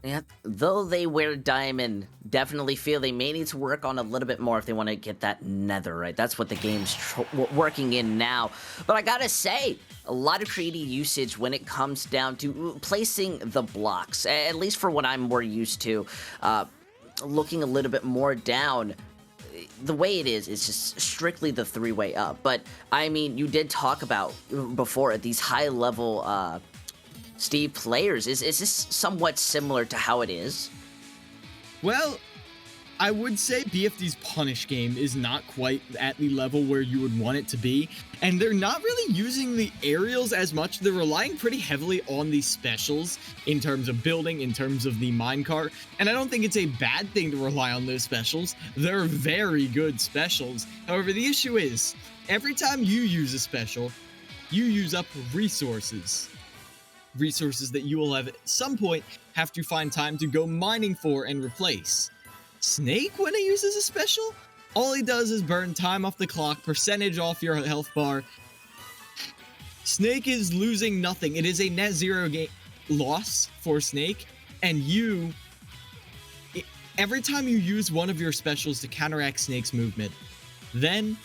E: Yeah, though they wear diamond, definitely feel they may need to work on a little bit more if they want to get that nether, right? That's what the game's working in now. But I gotta say, a lot of creative usage when it comes down to placing the blocks, at least for what I'm more used to. Looking a little bit more down, the way it is just strictly the three-way up. But, I mean, you did talk about before these high-level Steve players. Is this somewhat similar to how it is?
D: Well, I would say BFD's punish game is not quite at the level where you would want it to be, and they're not really using the aerials as much. They're relying pretty heavily on the specials in terms of building, in terms of the minecart, and I don't think it's a bad thing to rely on those specials. They're very good specials. However, the issue is, every time you use a special, you use up resources. Resources that you will have at some point have to find time to go mining for and replace. Snake, when he uses a special, all he does is burn time off the clock, percentage off your health bar. Snake is losing nothing. It is a net zero loss for Snake, and every time you use one of your specials to counteract Snake's movement, then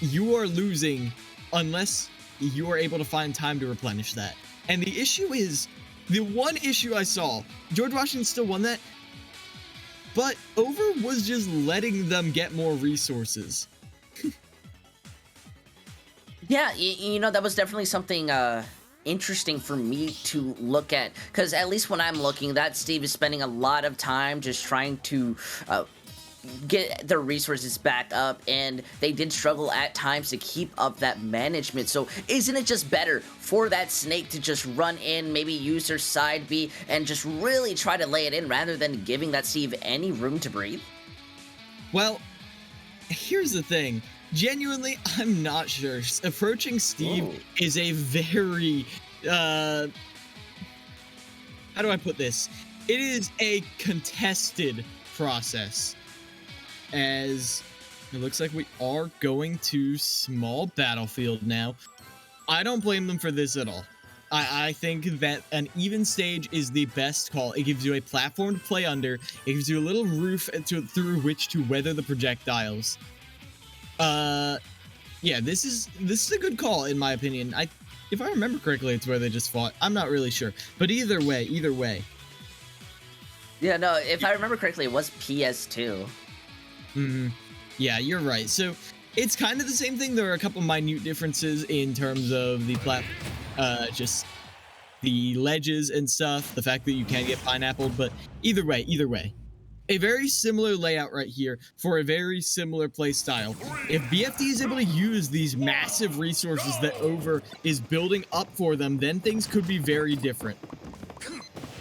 D: you are losing unless you are able to find time to replenish that. And the issue is, the one issue I saw, George Washington still won that, but Over was just letting them get more resources.
E: Yeah, you know, that was definitely something interesting for me to look at, because at least when I'm looking, that Steve is spending a lot of time just trying to get their resources back up, and they did struggle at times to keep up that management. So isn't it just better for that Snake to just run in, maybe use their side B, and just really try to lay it in rather than giving that Steve any room to breathe?
D: Well, here's the thing. Genuinely, I'm not sure. Approaching Steve is a very, how do I put this? It is a contested process, as it looks like we are going to small battlefield now. I don't blame them for this at all. I think that an even stage is the best call. It gives you a platform to play under. It gives you a little roof through which to weather the projectiles. Yeah, this is a good call in my opinion. If I remember correctly, it's where they just fought. I'm not really sure, but either way.
E: Yeah, no, if I remember correctly, it was PS2.
D: Yeah, you're right. So it's kind of the same thing. There are a couple minute differences in terms of the just the ledges and stuff, the fact that you can get pineapple, but either way. A very similar layout right here for a very similar play style. If BFD is able to use these massive resources that Over is building up for them, then things could be very different.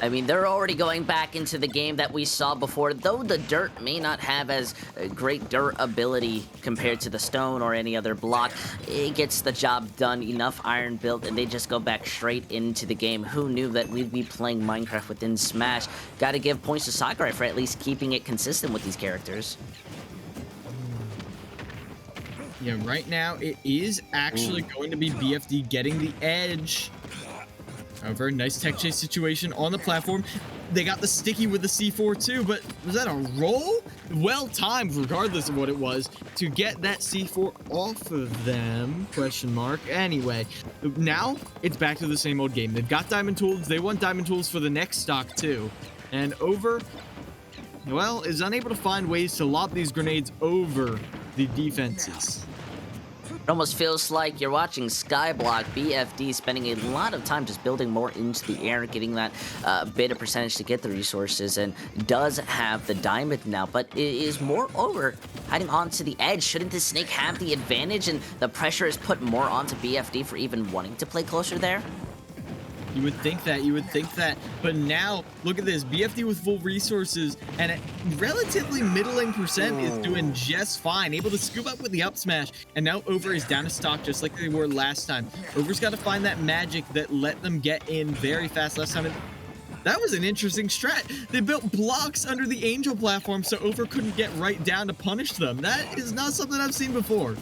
E: I mean, they're already going back into the game that we saw before, though the dirt may not have as great durability compared to the stone or any other block. It gets the job done, enough iron built, and they just go back straight into the game. Who knew that we'd be playing Minecraft within Smash? Gotta give points to Sakurai for at least keeping it consistent with these characters.
D: Yeah, right now it is actually going to be BFD getting the edge. However, nice tech chase situation on the platform. They got the sticky with the C4 too, but was that a roll? Well timed, regardless of what it was, to get that C4 off of them, question mark. Anyway, now it's back to the same old game. They've got diamond tools. They want diamond tools for the next stock too. And Over, well, is unable to find ways to lob these grenades over the defenses.
E: It almost feels like you're watching Skyblock BFD spending a lot of time just building more into the air, getting that bit of percentage to get the resources, and does have the diamond now, but it is moreover hiding onto the edge. Shouldn't the snake have the advantage, and the pressure is put more onto BFD for even wanting to play closer there?
D: You would think that, but now, look at this, BFD with full resources, and at relatively middling percent is doing just fine, able to scoop up with the up smash, and now Over is down to stock just like they were last time. Over's got to find that magic that let them get in very fast last time, and that was an interesting strat. They built blocks under the Angel platform so Over couldn't get right down to punish them. That is not something I've seen before.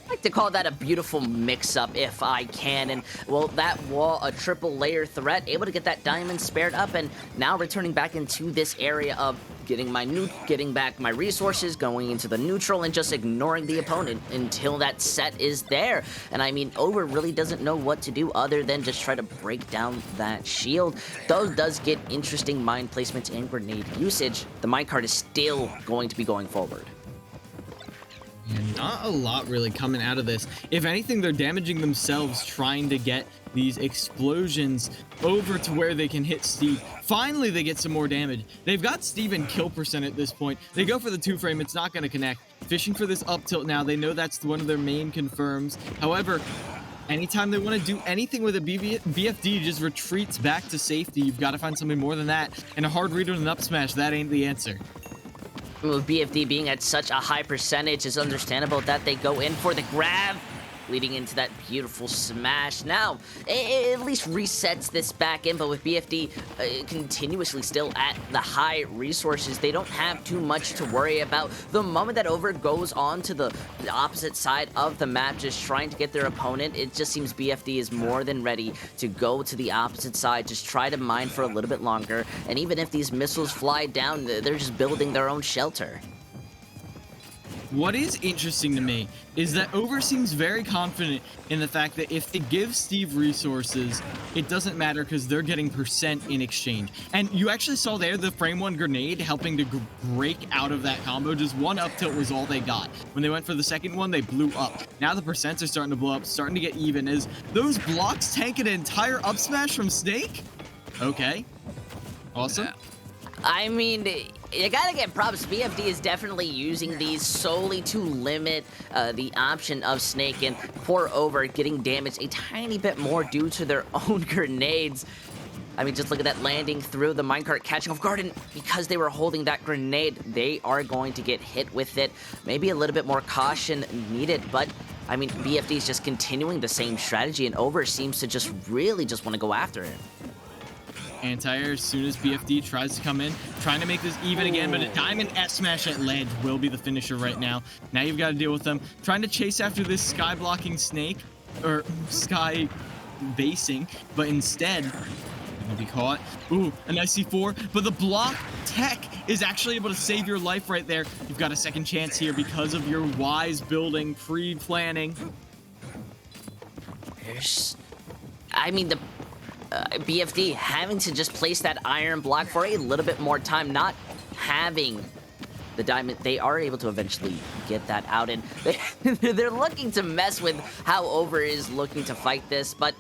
E: I like to call that a beautiful mix-up, if I can. And, well, that wall, a triple layer threat, able to get that diamond spared up, and now returning back into this area of getting back my resources, going into the neutral, and just ignoring the opponent until that set is there. And I mean, Over really doesn't know what to do other than just try to break down that shield. Though does get interesting mine placements and grenade usage, the minecart is still going to be going forward.
D: And not a lot really coming out of this. If anything, they're damaging themselves trying to get these explosions over to where they can hit Steve. Finally, they get some more damage. They've got Steve in kill percent at this point. They go for the 2-frame. It's not going to connect. Fishing for this up tilt now. They know that's one of their main confirms. However, anytime they want to do anything with a BFD, just retreats back to safety. You've got to find something more than that. And a hard read on an up smash, that ain't the answer.
E: With BFD being at such a high percentage, it's understandable that they go in for the grab, leading into that beautiful smash. Now, it at least resets this back in, but with BFD continuously still at the high resources, they don't have too much to worry about. The moment that Over goes on to the opposite side of the map, just trying to get their opponent, it just seems BFD is more than ready to go to the opposite side, just try to mine for a little bit longer, and even if these missiles fly down, they're just building their own shelter.
D: What is interesting to me is that Over seems very confident in the fact that if they give Steve resources, it doesn't matter because they're getting percent in exchange. And you actually saw there the frame 1 grenade helping to break out of that combo. Just one up tilt was all they got. When they went for the second one, they blew up. Now the percents are starting to blow up, starting to get even as those blocks tank an entire up smash from Snake. Okay. Awesome.
E: I mean, you gotta get props. BFD is definitely using these solely to limit the option of Snake, and poor Over getting damaged a tiny bit more due to their own grenades. I mean, just look at that landing through the minecart, catching off guard, and because they were holding that grenade, they are going to get hit with it. Maybe a little bit more caution needed, but I mean, BFD is just continuing the same strategy, and Over seems to just really just want to go after it.
D: Anti-air as soon as BFD tries to come in, trying to make this even again, but a diamond S-smash at ledge will be the finisher right now. Now you've got to deal with them. Trying to chase after this sky-blocking Snake, or sky basing, but instead, will be caught. Ooh, a nice C4, but the block tech is actually able to save your life right there. You've got a second chance here because of your wise building, pre-planning.
E: I mean, the BFD having to just place that iron block for a little bit more time, not having the diamond, they are able to eventually get that out, and they're looking to mess with how Over is looking to fight this, but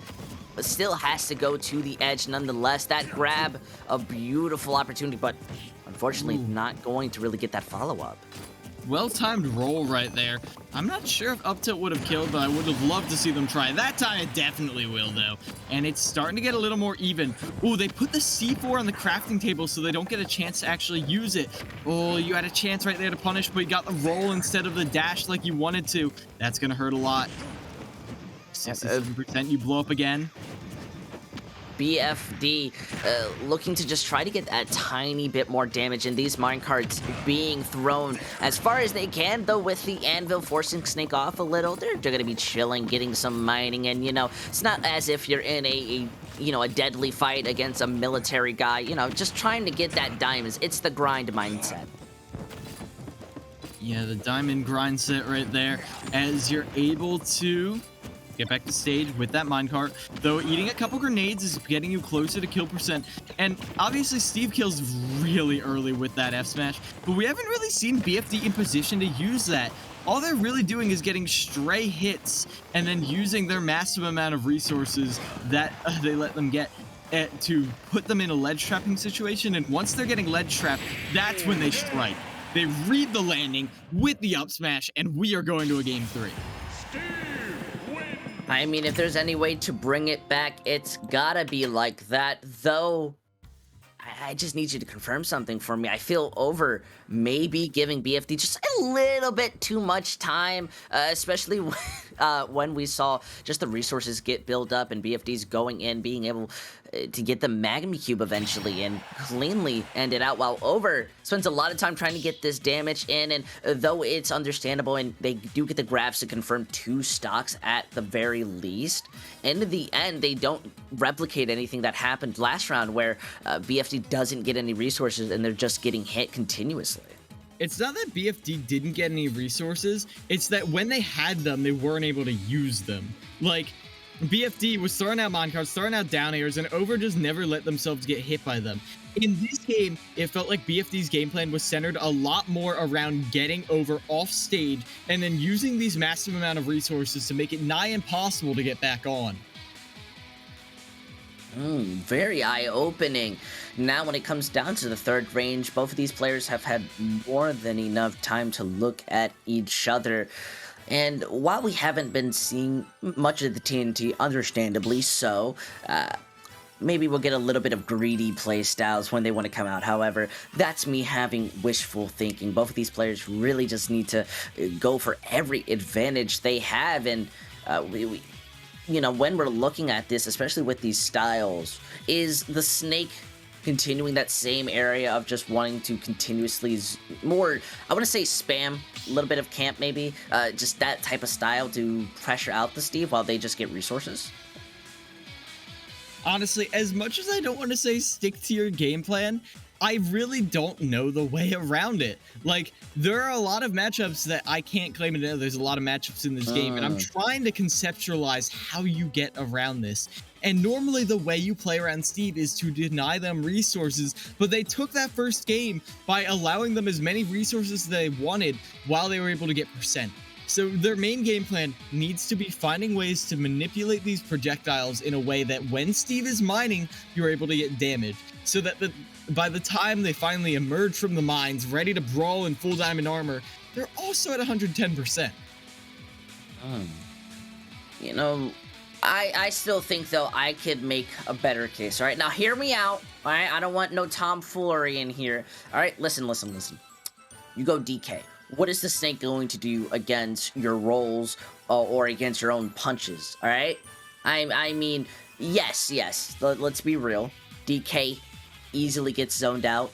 E: still has to go to the edge nonetheless. That grab, a beautiful opportunity, but unfortunately not going to really get that follow-up.
D: Well-timed roll right there. I'm not sure if up tilt would have killed, but I would have loved to see them try. That time it definitely will, though. And it's starting to get a little more even. Oh, they put the C4 on the crafting table so they don't get a chance to actually use it. Oh, you had a chance right there to punish, but you got the roll instead of the dash like you wanted to. That's going to hurt a lot. 67%, you blow up again.
E: BFD looking to just try to get that tiny bit more damage, and these minecarts being thrown as far as they can, though with the anvil forcing Snake off a little. They're going to be chilling, getting some mining, and it's not as if you're in a deadly fight against a military guy, just trying to get that diamonds. It's the grind mindset.
D: Yeah, the diamond grind set right there, as you're able to get back to stage with that minecart, though eating a couple grenades is getting you closer to kill percent. And obviously Steve kills really early with that F smash, but we haven't really seen BFD in position to use that. All they're really doing is getting stray hits and then using their massive amount of resources that they let them get to put them in a ledge trapping situation. And once they're getting ledge trapped, that's when they strike. They read the landing with the up smash, and we are going to a game 3.
E: I mean, if there's any way to bring it back, it's gotta be like that, though. I just need you to confirm something for me. I feel over maybe giving BFD just a little bit too much time, especially when we saw just the resources get built up and BFD's going in, being able to get the Magma Cube eventually and cleanly end it out, while Over spends a lot of time trying to get this damage in. And though it's understandable and they do get the grabs to confirm 2 stocks at the very least, in the end they don't replicate anything that happened last round where BFD doesn't get any resources and they're just getting hit continuously.
D: It's not that BFD didn't get any resources, it's that when they had them, they weren't able to use them. Like, BFD was throwing out minecarts, throwing out down airs, and Over just never let themselves get hit by them. In this game, it felt like BFD's game plan was centered a lot more around getting Over off stage and then using these massive amount of resources to make it nigh impossible to get back on.
E: Very eye-opening. Now when it comes down to the third range, both of these players have had more than enough time to look at each other. And while we haven't been seeing much of the TNT, understandably so, maybe we'll get a little bit of greedy play styles when they want to come out. However, that's me having wishful thinking. Both of these players really just need to go for every advantage they have. And when we're looking at this, especially with these styles, is the Snake continuing that same area of just wanting to continuously more, I want to say spam, a little bit of camp maybe, just that type of style to pressure out the Steve while they just get resources?
D: Honestly, as much as I don't want to say stick to your game plan, I really don't know the way around it. Like, there are a lot of matchups that I can't claim to know. There's a lot of matchups in this game, and I'm trying to conceptualize how you get around this. And normally the way you play around Steve is to deny them resources, but they took that first game by allowing them as many resources as they wanted while they were able to get percent. So their main game plan needs to be finding ways to manipulate these projectiles in a way that when Steve is mining, you're able to get damage. So that by the time they finally emerge from the mines, ready to brawl in full diamond armor, they're also at 110%.
E: I still think, though, I could make a better case. All right, now hear me out. All right, I don't want no tomfoolery in here. All right, listen. You go DK. What is the Snake going to do against your rolls or against your own punches? All right, I mean, yes. Let's be real. DK easily gets zoned out.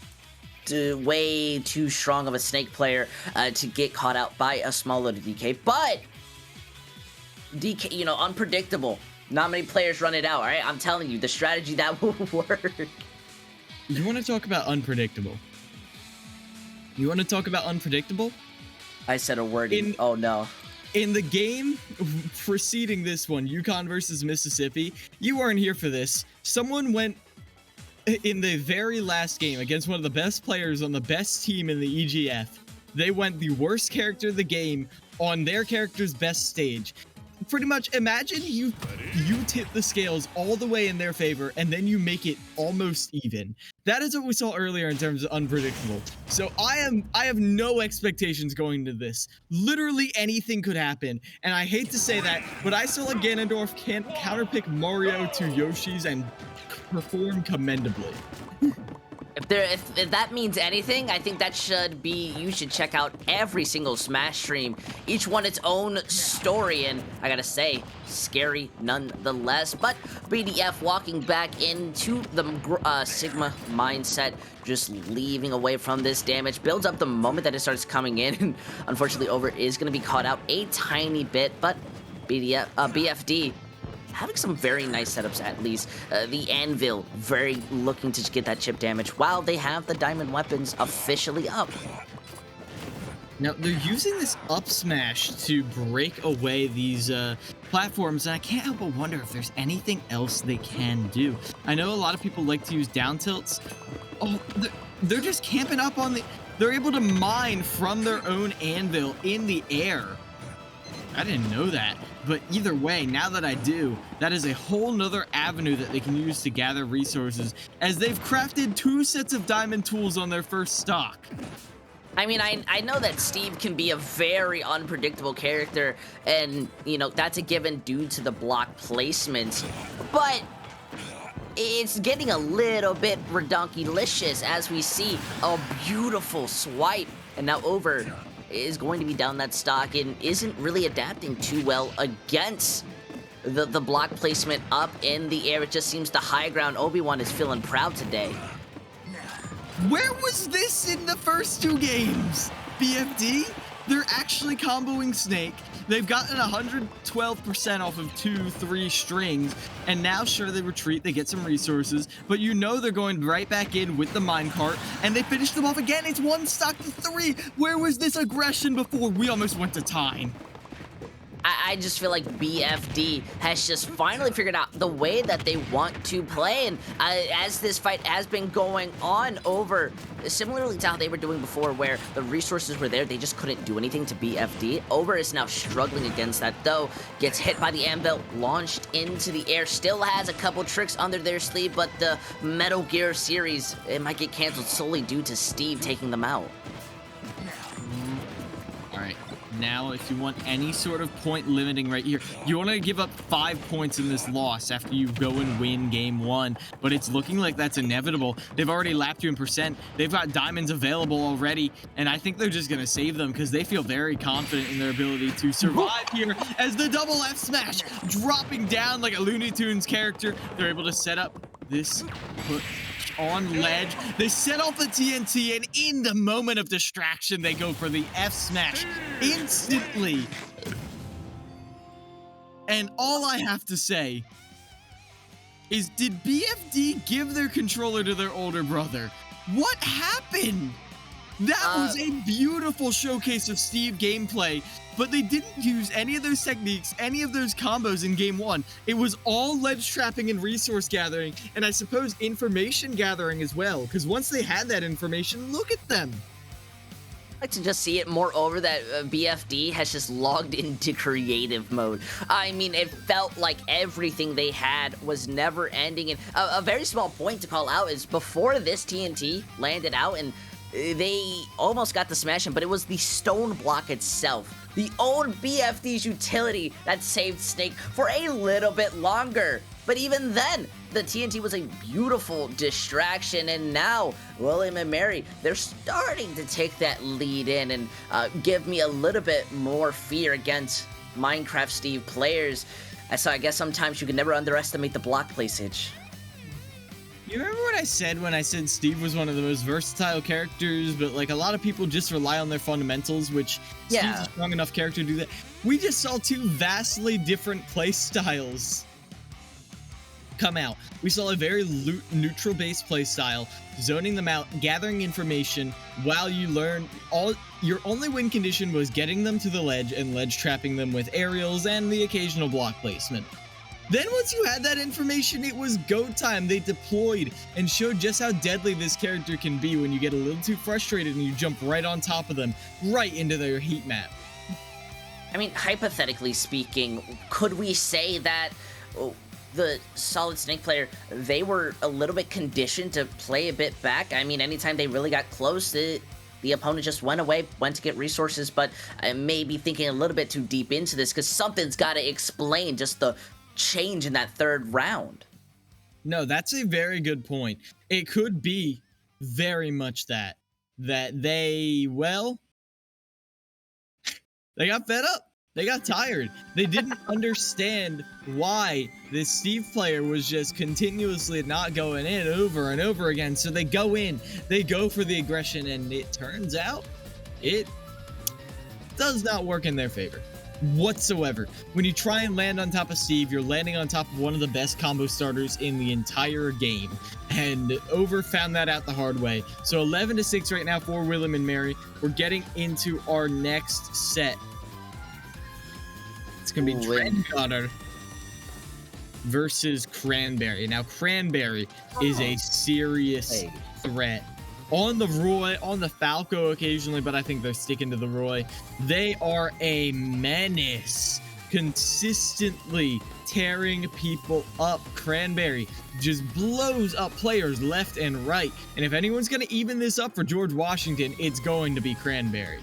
E: Way too strong of a Snake player to get caught out by a small little DK, but DK, unpredictable. Not many players run it out, all right? I'm telling you, the strategy that will work.
D: You want to talk about unpredictable?
E: I said a word. Oh, no.
D: In the game preceding this one, UConn versus Mississippi, you weren't here for this. Someone went in the very last game against one of the best players on the best team in the EGF. They went the worst character of the game on their character's best stage. pretty much imagine you tip the scales all the way in their favor and then you make it almost even. That is what we saw earlier in terms of unpredictable. So I have no expectations going into this. Literally anything could happen, and I hate to say that, but I saw a Ganondorf counterpick Mario to Yoshi's and perform commendably.
E: If that means anything, I think that you should check out every single Smash stream. Each one its own story, and I gotta say, scary nonetheless. But BDF walking back into the Sigma mindset, just leaving away from this damage, builds up the moment that it starts coming in, and unfortunately Over is gonna be caught out a tiny bit, but BFD having some very nice setups at least. The Anvil very looking to get that chip damage while they have the diamond weapons officially up.
D: Now, they're using this up smash to break away these platforms, and I can't help but wonder if there's anything else they can do. I know a lot of people like to use down tilts. Oh, they're just camping up on the... They're able to mine from their own anvil in the air. I didn't know that, but either way, now that I do, that is a whole nother avenue that they can use to gather resources, as they've crafted 2 sets of diamond tools on their first stock.
E: I mean, I know that Steve can be a very unpredictable character, and, you know, that's a given due to the block placement, but it's getting a little bit redonkulicious as we see a beautiful swipe, and now Over is going to be down that stock and isn't really adapting too well against the block placement up in the air. It just seems the high ground Obi-Wan is feeling proud today.
D: Where was this in the first 2 games? BFD? They're actually comboing Snake. They've gotten 112% off of 2-3 strings, and now sure they retreat, they get some resources, but you know they're going right back in with the minecart, and they finish them off again. It's 1 stock to 3. Where was this aggression before? We almost went to time.
E: I just feel like BFD has just finally figured out the way that they want to play, and as this fight has been going on Over, similarly to how they were doing before where the resources were there, they just couldn't do anything to BFD. Over is now struggling against that though, gets hit by the anvil, launched into the air, still has a couple tricks under their sleeve, but the Metal Gear series, it might get canceled solely due to Steve taking them out.
D: Alright, now if you want any sort of point limiting right here, you want to give up 5 points in this loss after you go and win game 1, but it's looking like that's inevitable. They've already lapped you in percent, they've got diamonds available already, and I think they're just going to save them because they feel very confident in their ability to survive here as the double F smash dropping down like a Looney Tunes character. They're able to set up this put on ledge. They set off the TNT, and in the moment of distraction, they go for the F smash instantly. And all I have to say is, did BFD give their controller to their older brother? What happened? That was a beautiful showcase of Steve gameplay, but they didn't use any of those techniques, any of those combos in game 1. It was all ledge trapping and resource gathering, and I suppose information gathering as well, because once they had that information, look at them.
E: I like to just see it moreover that BFD has just logged into creative mode. I mean, it felt like everything they had was never ending, and a very small point to call out is before this TNT landed out and they almost got the smash in, but it was the stone block itself, the old BFD's utility, that saved Snake for a little bit longer. But even then, the TNT was a beautiful distraction, and now William and Mary, they're starting to take that lead in and give me a little bit more fear against Minecraft Steve players. So I guess sometimes you can never underestimate the block placage.
D: You remember what I said when I said Steve was one of the most versatile characters, but like a lot of people just rely on their fundamentals, which Steve's a strong enough character to do that. We just saw 2 vastly different play styles come out. We saw a very neutral based play style, zoning them out, gathering information while you learn your only win condition was getting them to the ledge and ledge trapping them with aerials and the occasional block placement. Then once you had that information, it was go time. They deployed and showed just how deadly this character can be when you get a little too frustrated and you jump right on top of them, right into their heat map.
E: I mean, hypothetically speaking, could we say that the Solid Snake player, they were a little bit conditioned to play a bit back? I mean, anytime they really got close, the opponent just went away, went to get resources, but I may be thinking a little bit too deep into this because something's got to explain just the change in that third round.
D: No, that's a very good point. It could be very much that they, well, they got fed up. They got tired. They didn't understand why this Steve player was just continuously not going in over and over again. So they go in, they go for the aggression, and it turns out it does not work in their favor whatsoever. When you try and land on top of Steve, you're landing on top of one of the best combo starters in the entire game. And Over found that out the hard way. So 11-6 right now for Willem and Mary. We're getting into our next set. It's going to be Trendcutter versus Cranberry. Now, Cranberry is a serious threat. On the Roy, on the Falco occasionally, but I think they're sticking to the Roy. They are a menace, consistently tearing people up. Cranberry just blows up players left and right. And if anyone's going to even this up for George Washington, it's going to be Cranberry.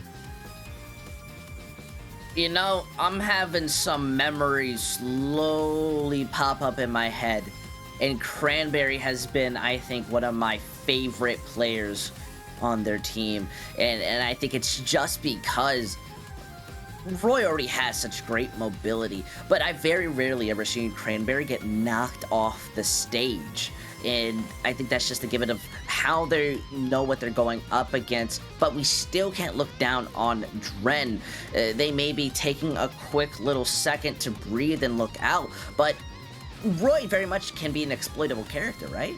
E: You know, I'm having some memories slowly pop up in my head. And Cranberry has been, I think, one of my favorite players on their team. And I think it's just because Roy already has such great mobility. But I very rarely ever seen Cranberry get knocked off the stage. And I think that's just a given of how they know what they're going up against. But we still can't look down on Dren. They may be taking a quick little second to breathe and look out. But Roy very much can be an exploitable character, right?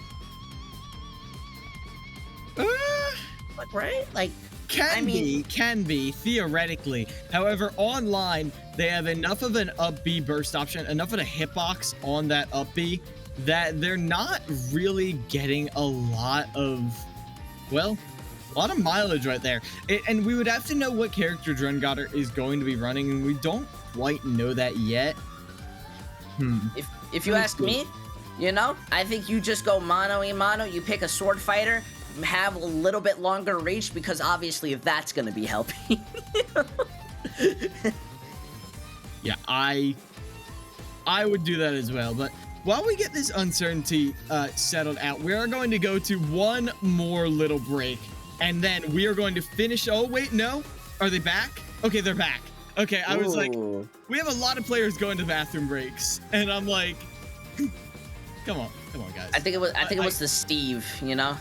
E: Right? Like,
D: Can be, theoretically. However, online, they have enough of an up B burst option, enough of a hitbox on that up B, that they're not really getting a lot of mileage right there. And we would have to know what character Drengotter is going to be running, and we don't quite know that yet.
E: If you ask me, you know, I think you just go mono-y-mono, you pick a sword fighter, have a little bit longer reach, because obviously that's going to be helping.
D: Yeah, I would do that as well, but while we get this uncertainty settled out, we are going to go to one more little break, and then we are going to finish. Oh, wait, no. Are they back? Okay, they're back. Okay, I was like, we have a lot of players going to bathroom breaks, and I'm like, come on, guys.
E: I think it was the Steve, you know?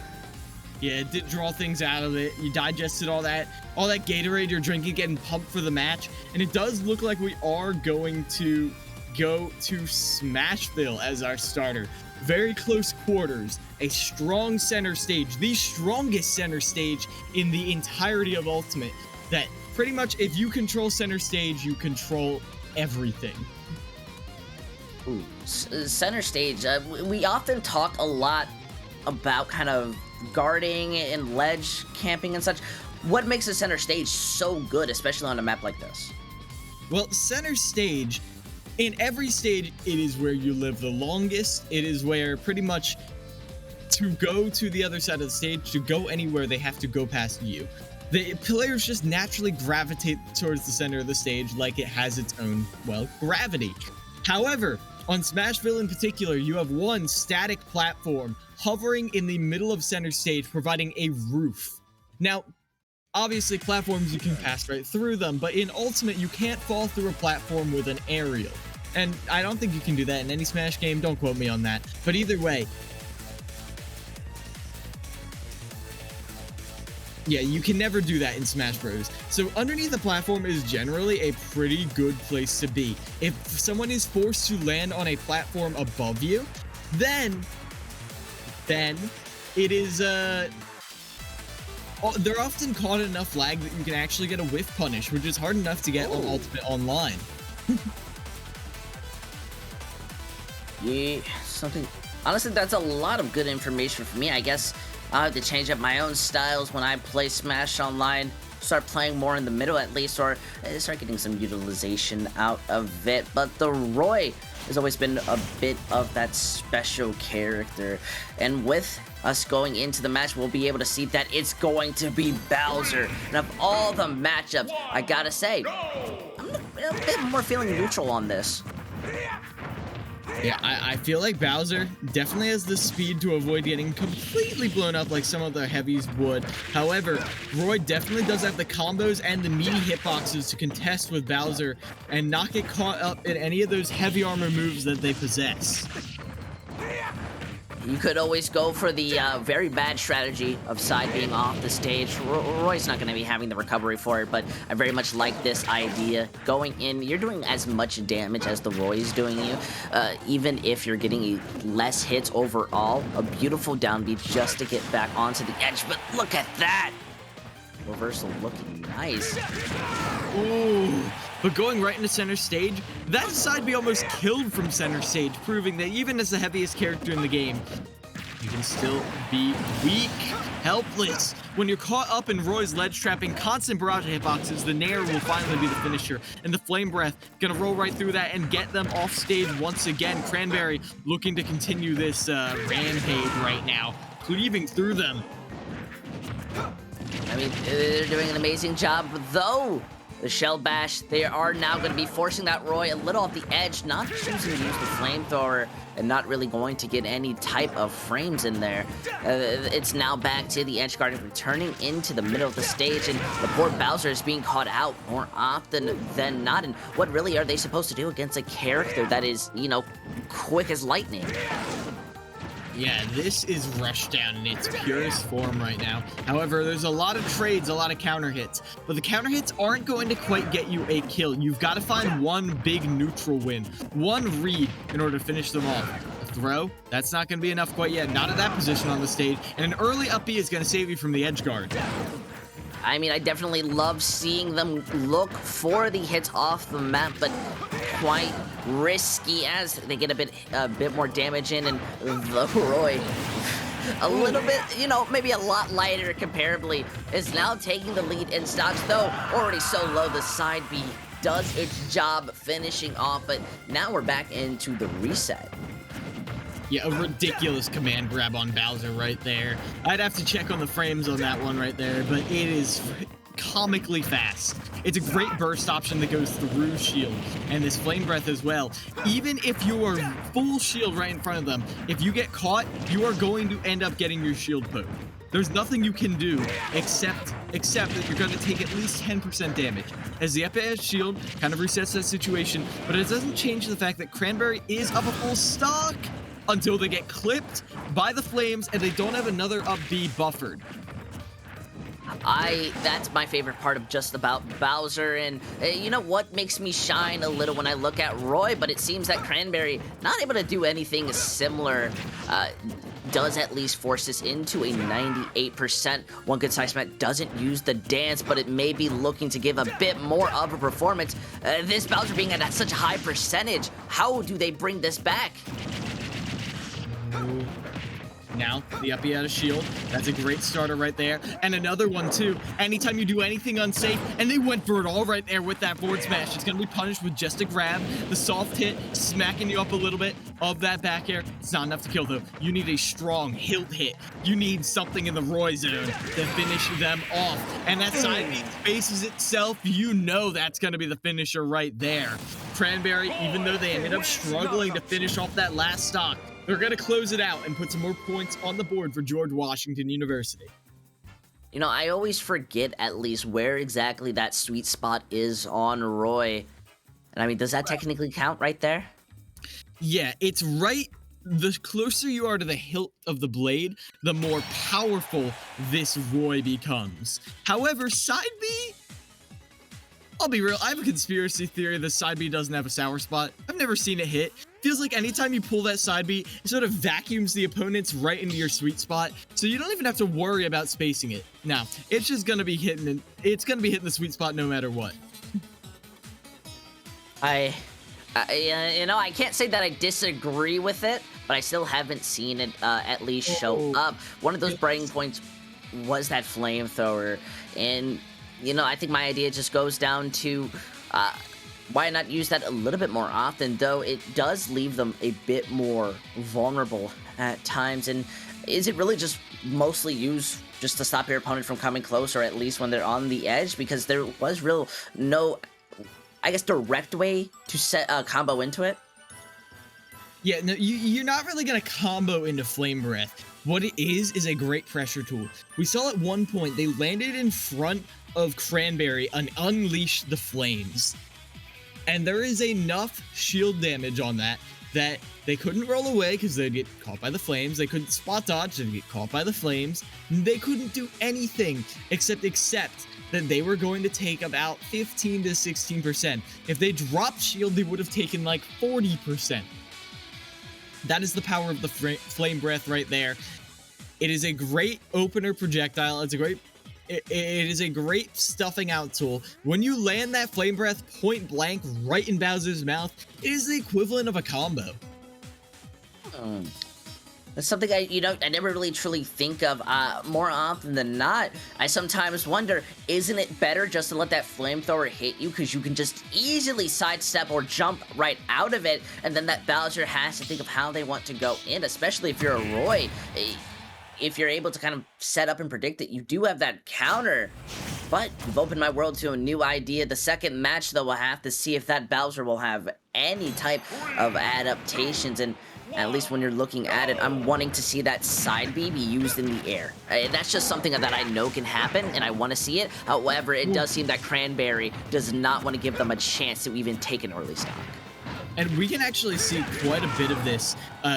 D: Yeah, it did draw things out of it. You digested all that Gatorade you're drinking, getting pumped for the match, and it does look like we are going to go to Smashville as our starter. Very close quarters, a strong center stage, the strongest center stage in the entirety of Ultimate, that pretty much if you control center stage, you control everything.
E: Ooh, center stage, we often talk a lot about kind of guarding and ledge camping and such. What makes a center stage so good, especially on a map like this?
D: Well, center stage, in every stage, it is where you live the longest. It is where pretty much to go to the other side of the stage, to go anywhere, they have to go past you. The players just naturally gravitate towards the center of the stage like it has its own, gravity. However, on Smashville in particular, you have one static platform hovering in the middle of center stage, providing a roof. Now, obviously, platforms, you can pass right through them, but in Ultimate, you can't fall through a platform with an aerial. And I don't think you can do that in any Smash game, don't quote me on that. But either way, yeah, you can never do that in Smash Bros. So underneath the platform is generally a pretty good place to be. If someone is forced to land on a platform above you, then it is, they're often caught in enough lag that you can actually get a whiff punish, which is hard enough to get on Ultimate Online.
E: Yeah, honestly, that's a lot of good information for me. I guess I'll have to change up my own styles when I play Smash Online. start playing more in the middle at least, or start getting some utilization out of it. But the Roy has always been a bit of that special character, and with us going into the match, we'll be able to see that it's going to be Bowser. And of all the matchups, I gotta say, I'm a bit more feeling neutral on this.
D: Yeah, I feel like Bowser definitely has the speed to avoid getting completely blown up like some of the heavies would. However, Roy definitely does have the combos and the meaty hitboxes to contest with Bowser and not get caught up in any of those heavy armor moves that they possess.
E: You could always go for the very bad strategy of side being off the stage. Roy's not going to be having the recovery for it, but I very much like this idea. Going in, you're doing as much damage as the Roy's doing you, even if you're getting less hits overall. A beautiful downbeat just to get back onto the edge, but look at that! Reversal looking nice.
D: Ooh. But going right into center stage, that side B almost killed from center stage, proving that even as the heaviest character in the game, you can still be weak, helpless. When you're caught up in Roy's ledge trapping, constant barrage of hitboxes, the Nair will finally be the finisher, and the Flame Breath gonna roll right through that and get them off stage once again. Cranberry looking to continue this rampage right now, cleaving through them.
E: I mean, they're doing an amazing job, though. The Shell Bash, they are now going to be forcing that Roy a little off the edge, not choosing to use the Flamethrower, and not really going to get any type of frames in there. It's now back to the edge guard, returning into the middle of the stage, and the poor Bowser is being caught out more often than not. And what really are they supposed to do against a character that is, you know, quick as lightning?
D: Yeah, this is Rushdown in its purest form right now. However, there's a lot of trades, a lot of counter hits, but the counter hits aren't going to quite get you a kill. You've got to find one big neutral win, one read in order to finish them off. A throw, that's not going to be enough quite yet, not at that position on the stage, and an early up B is going to save you from the edge guard.
E: I mean, I definitely love seeing them look for the hits off the map, but quite risky as they get a bit more damage in, and the Roy, a little bit, you know, maybe a lot lighter comparably, is now taking the lead in stocks, though already so low. The side B does its job finishing off, but now we're back into the reset.
D: Yeah, a ridiculous command grab on Bowser right there. I'd have to check on the frames on that one right there, but it is comically fast. It's a great burst option that goes through shield, and this Flame Breath as well. Even if you are full shield right in front of them, if you get caught, you are going to end up getting your shield poked. There's nothing you can do except that you're going to take at least 10% damage. As the up-air shield kind of resets that situation, but it doesn't change the fact that Cranberry is up a full stock until they get clipped by the flames and they don't have another up B buffered.
E: That's my favorite part of just about Bowser, and you know what makes me shine a little when I look at Roy, but it seems that Cranberry, not able to do anything similar, does at least force this into a 98%. One good size Matt doesn't use the dance, but it may be looking to give a bit more of a performance. This Bowser being at such a high percentage, how do they bring this back?
D: Now, the uppy out of shield. That's a great starter right there. And another one, too. Anytime you do anything unsafe, and they went for it all right there with that forward smash. It's going to be punished with just a grab. The soft hit, smacking you up a little bit of that back air. It's not enough to kill, though. You need a strong hilt hit. You need something in the Roy zone to finish them off. And that side B faces itself. You know that's going to be the finisher right there. Cranberry, even though they ended up struggling to finish off that last stock, they're going to close it out and put some more points on the board for George Washington University.
E: You know, I always forget at least where exactly that sweet spot is on Roy. And I mean, does that technically count right there?
D: Yeah, it's right. The closer you are to the hilt of the blade, the more powerful this Roy becomes. However, side B, I'll be real, I have a conspiracy theory that side B doesn't have a sour spot. I've never seen it hit. Feels like anytime you pull that side B, it sort of vacuums the opponents right into your sweet spot, so you don't even have to worry about spacing it. Now, it's just gonna be hitting the sweet spot no matter what.
E: You know, I can't say that I disagree with it, but I still haven't seen it at least show up. One of those breaking points was that flamethrower, and you know, I think my idea just goes down to why not use that a little bit more often, though it does leave them a bit more vulnerable at times. And is it really just mostly used just to stop your opponent from coming close, or at least when they're on the edge? Because there was no, I guess, direct way to set a combo into it.
D: Yeah, no, you're not really going to combo into Flame Breath. What it is a great pressure tool. We saw at one point they landed in front of Cranberry and unleashed the flames. And there is enough shield damage on that they couldn't roll away because they'd get caught by the flames. They couldn't spot dodge, they'd get caught by the flames. They couldn't do anything except that they were going to take about 15 to 16%. If they dropped shield, they would have taken like 40%. That is the power of the Flame Breath right there. It is a great opener projectile. It is a great stuffing out tool. When you land that Flame Breath point blank right in Bowser's mouth, it is the equivalent of a combo.
E: That's something I never really truly think of. More often than not, I sometimes wonder, isn't it better just to let that flamethrower hit you, because you can just easily sidestep or jump right out of it, and then that Bowser has to think of how they want to go in, especially if you're a Roy. If you're able to kind of set up and predict it, you do have that counter. But you've opened my world to a new idea. The second match, though, we'll have to see if that Bowser will have any type of adaptations. And at least when you're looking at it, I'm wanting to see that side B be used in the air. That's just something that I know can happen, and I want to see it. However, it does seem that Cranberry does not want to give them a chance to even take an early stock.
D: And we can actually see quite a bit of this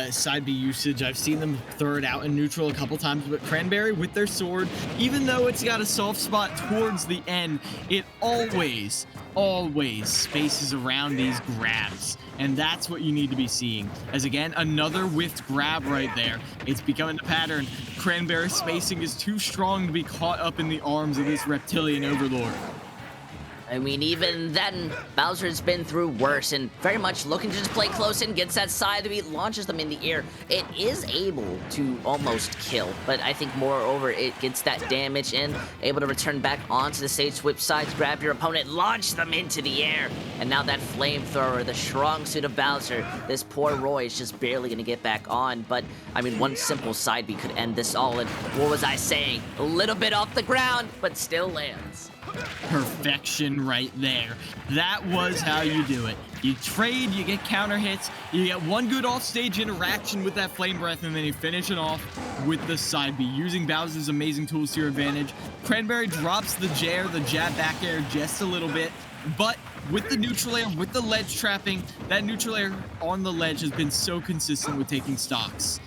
D: side B usage. I've seen them throw it out in neutral a couple times, but Cranberry with their sword, even though it's got a soft spot towards the end, it always spaces around these grabs. And that's what you need to be seeing. As again, another whiffed grab right there. It's becoming a pattern. Cranberry spacing is too strong to be caught up in the arms of this reptilian overlord.
E: I mean, even then, Bowser's been through worse and very much looking to just play close in, gets that side B, launches them in the air. It is able to almost kill, but I think moreover, it gets that damage in, able to return back onto the stage, switch sides, grab your opponent, launch them into the air. And now that flamethrower, the strong suit of Bowser, this poor Roy is just barely going to get back on. But, I mean, one simple side B could end this all. And what was I saying? A little bit off the ground, but still lands.
D: Perfection right there. That was how you do it. You trade, you get counter hits, you get one good offstage interaction with that Flame Breath, and then you finish it off with the side B, using Bowser's amazing tools to your advantage. Cranberry drops the jab back air just a little bit, but with the neutral air, with the ledge trapping, that neutral air on the ledge has been so consistent with taking stocks.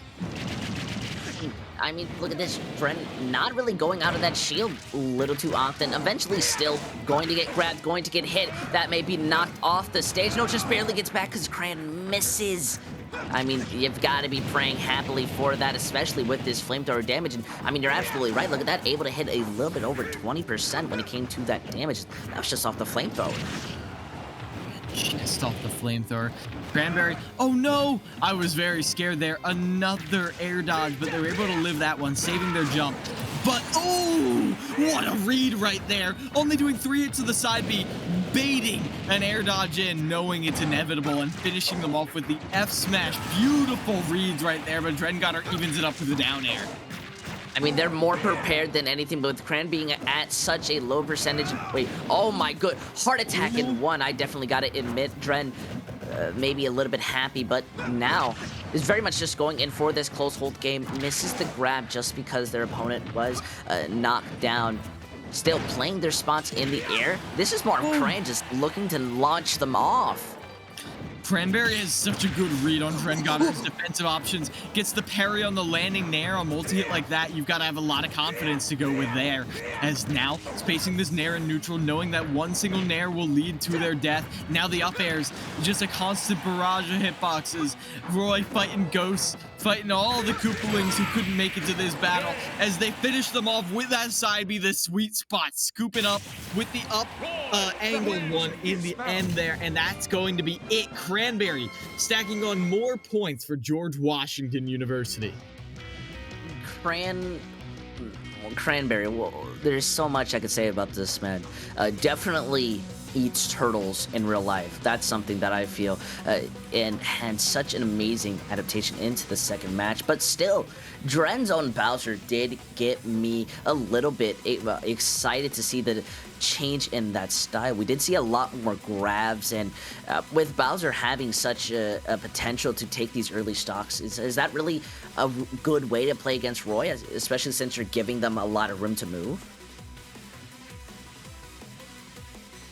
E: I mean, look at this. Dren not really going out of that shield a little too often. Eventually still going to get grabbed, going to get hit. That may be knocked off the stage. No, just barely gets back because Cran misses. I mean, you've got to be praying happily for that, especially with this flamethrower damage. And I mean, you're absolutely right. Look at that, able to hit a little bit over 20% when it came to that damage. That was just off the flamethrower.
D: Just off the flamethrower. Cranberry, oh no! I was very scared there. Another air dodge, but they were able to live that one, saving their jump. But, oh! What a read right there! Only doing 3 hits to the side B, baiting an air dodge in, knowing it's inevitable, and finishing them off with the F smash. Beautiful reads right there, but Drengotter evens it up with the down air.
E: I mean, they're more prepared than anything, but with Cran being at such a low percentage. Wait, oh my good. Heart attack in one. I definitely got to admit, Dren maybe a little bit happy, but now is very much just going in for this close hold game. Misses the grab just because their opponent was knocked down. Still playing their spots in the air. This is more of Cran just looking to launch them off.
D: Cranberry has such a good read on Drengotter's defensive options. Gets the parry on the landing nair. A multi-hit like that, you've got to have a lot of confidence to go with there. As now, spacing this nair in neutral, knowing that one single nair will lead to their death. Now the up airs, just a constant barrage of hitboxes. Roy fighting ghosts, fighting all the Koopalings who couldn't make it to this battle, as they finish them off with that side B, the sweet spot, scooping up with the up angle one in the end there, and that's going to be it. Cranberry stacking on more points for George Washington University.
E: Cran Cranberry, well, there's so much I could say about this man. Definitely eats turtles in real life. That's something that I feel, and had such an amazing adaptation into the second match. But still, Dren's own Bowser did get me a little bit excited to see the change in that style. We did see a lot more grabs, and with Bowser having such a potential to take these early stocks, is that really a good way to play against Roy, especially since you're giving them a lot of room to move?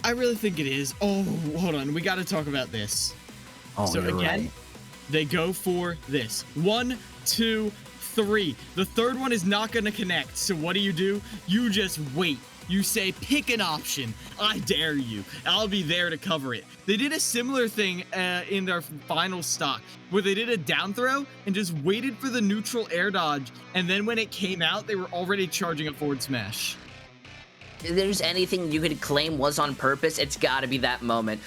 D: I really think it is. Oh, hold on. We got to talk about this.
E: Oh,
D: so again,
E: right.
D: They go for this. 1, 2, 3. The third one is not going to connect. So what do? You just wait. You say, pick an option. I dare you. I'll be there to cover it. They did a similar thing in their final stock, where they did a down throw and just waited for the neutral air dodge. And then when it came out, they were already charging a forward smash.
E: If there's anything you could claim was on purpose, it's got to be that moment.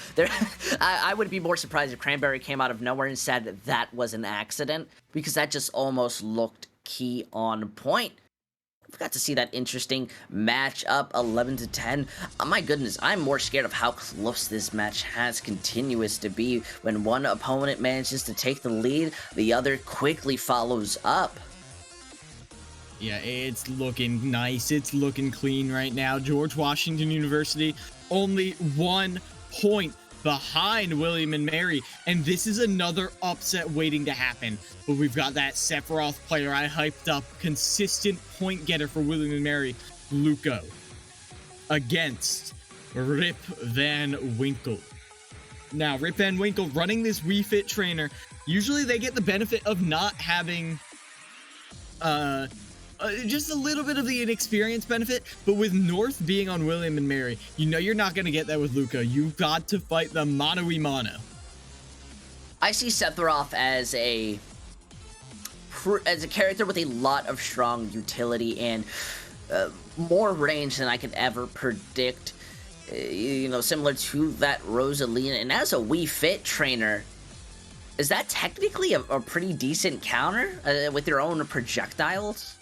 E: I would be more surprised if Cranberry came out of nowhere and said that was an accident, because that just almost looked key on point. We got to see that interesting match up 11-10. My goodness, I'm more scared of how close this match has continuous to be. When one opponent manages to take the lead, the other quickly follows up.
D: Yeah, it's looking nice. It's looking clean right now. George Washington University only 1 point behind William and Mary, and this is another upset waiting to happen. But we've got that Sephiroth player I hyped up, consistent point getter for William and Mary, Luco, against Rip Van Winkle. Now, Rip Van Winkle running this Wii Fit trainer, usually they get the benefit of not having just a little bit of the inexperience benefit, but with North being on William and Mary, you know you're not going to get that with Luca. You've got to fight the mano-y-mano.
E: I see Sephiroth as a character with a lot of strong utility and more range than I could ever predict. Similar to that Rosalina. And as a Wii Fit trainer, is that technically a pretty decent counter with your own projectiles?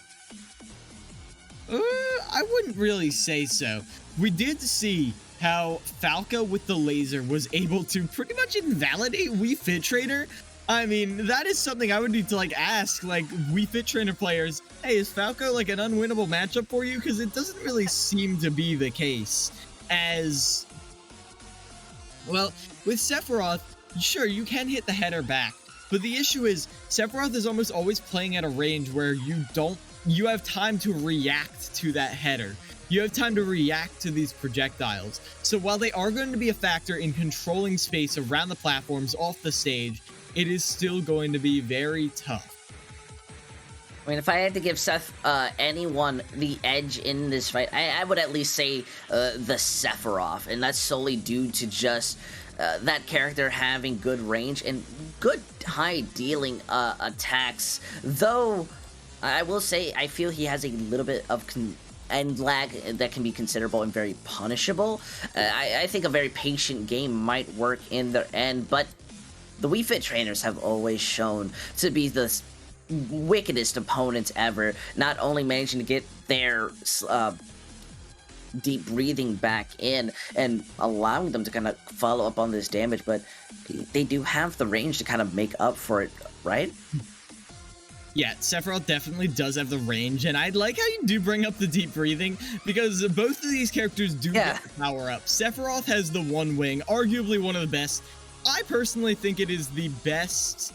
D: I wouldn't really say so. We did see how Falco with the laser was able to pretty much invalidate Wii Fit Trainer. I mean, that is something I would need to ask Wii Fit Trainer players, hey, is Falco an unwinnable matchup for you? Because it doesn't really seem to be the case. As well, with Sephiroth, sure, you can hit the header back, but the issue is Sephiroth is almost always playing at a range where you have time to react to that header. You have time to react to these projectiles. So while they are going to be a factor in controlling space around the platforms off the stage, it is still going to be very tough.
E: I mean, if I had to give anyone the edge in this fight, I would at least say the Sephiroth, and that's solely due to just that character having good range and good high dealing attacks. Though, I will say, I feel he has a little bit of end lag that can be considerable and very punishable. I think a very patient game might work in their end, but the Wii Fit trainers have always shown to be the wickedest opponents ever, not only managing to get their deep breathing back in and allowing them to kind of follow up on this damage, but they do have the range to kind of make up for it, right?
D: Yeah, Sephiroth definitely does have the range, and I like how you do bring up the deep breathing, because both of these characters do get the power up. Sephiroth has the one wing, arguably one of the best. I personally think it is the best,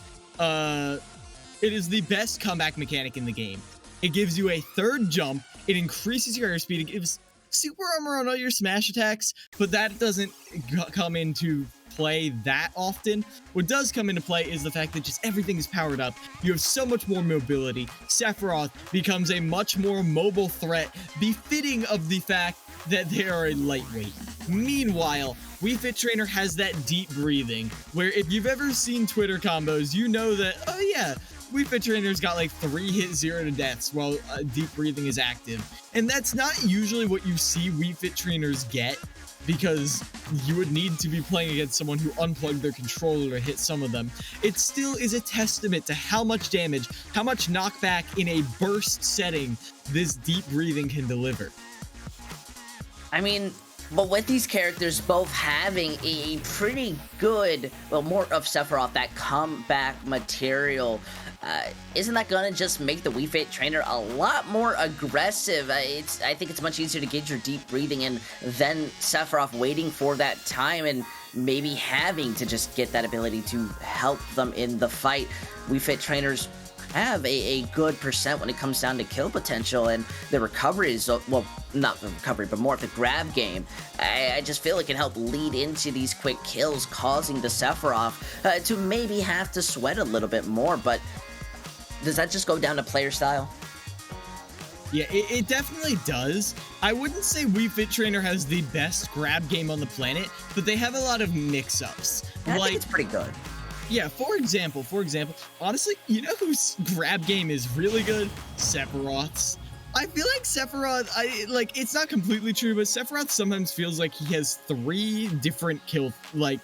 D: comeback mechanic in the game. It gives you a third jump, it increases your airspeed, it gives super armor on all your smash attacks, but that doesn't come into play that often. What does come into play is the fact that just everything is powered up. You have so much more mobility. Sephiroth becomes a much more mobile threat, befitting of the fact that they are a lightweight. Meanwhile, Wii Fit Trainer has that deep breathing, where if you've ever seen Twitter combos, you know that, oh yeah, Wii Fit Trainer's got 3 hit 0 to deaths while deep breathing is active. And that's not usually what you see Wii Fit Trainers get. because you would need to be playing against someone who unplugged their controller to hit some of them. It still is a testament to how much damage, how much knockback in a burst setting this deep breathing can deliver.
E: I mean, but with these characters both having a pretty good, well, more of Sephiroth, that comeback material, isn't that gonna just make the Wii Fit trainer a lot more aggressive? I think it's much easier to get your deep breathing in than Sephiroth waiting for that time and maybe having to just get that ability to help them in the fight. Wii Fit trainers have a good percent when it comes down to kill potential, and the recovery is, well, not the recovery, but more of the grab game. I just feel it can help lead into these quick kills, causing the Sephiroth to maybe have to sweat a little bit more, but does that just go down to player style?
D: Yeah, it definitely does. I wouldn't say Wii Fit Trainer has the best grab game on the planet, but they have a lot of mix-ups.
E: I think it's pretty good.
D: Yeah, for example, honestly, you know whose grab game is really good? Sephiroth's. I feel like Sephiroth, it's not completely true, but Sephiroth sometimes feels like he has 3 different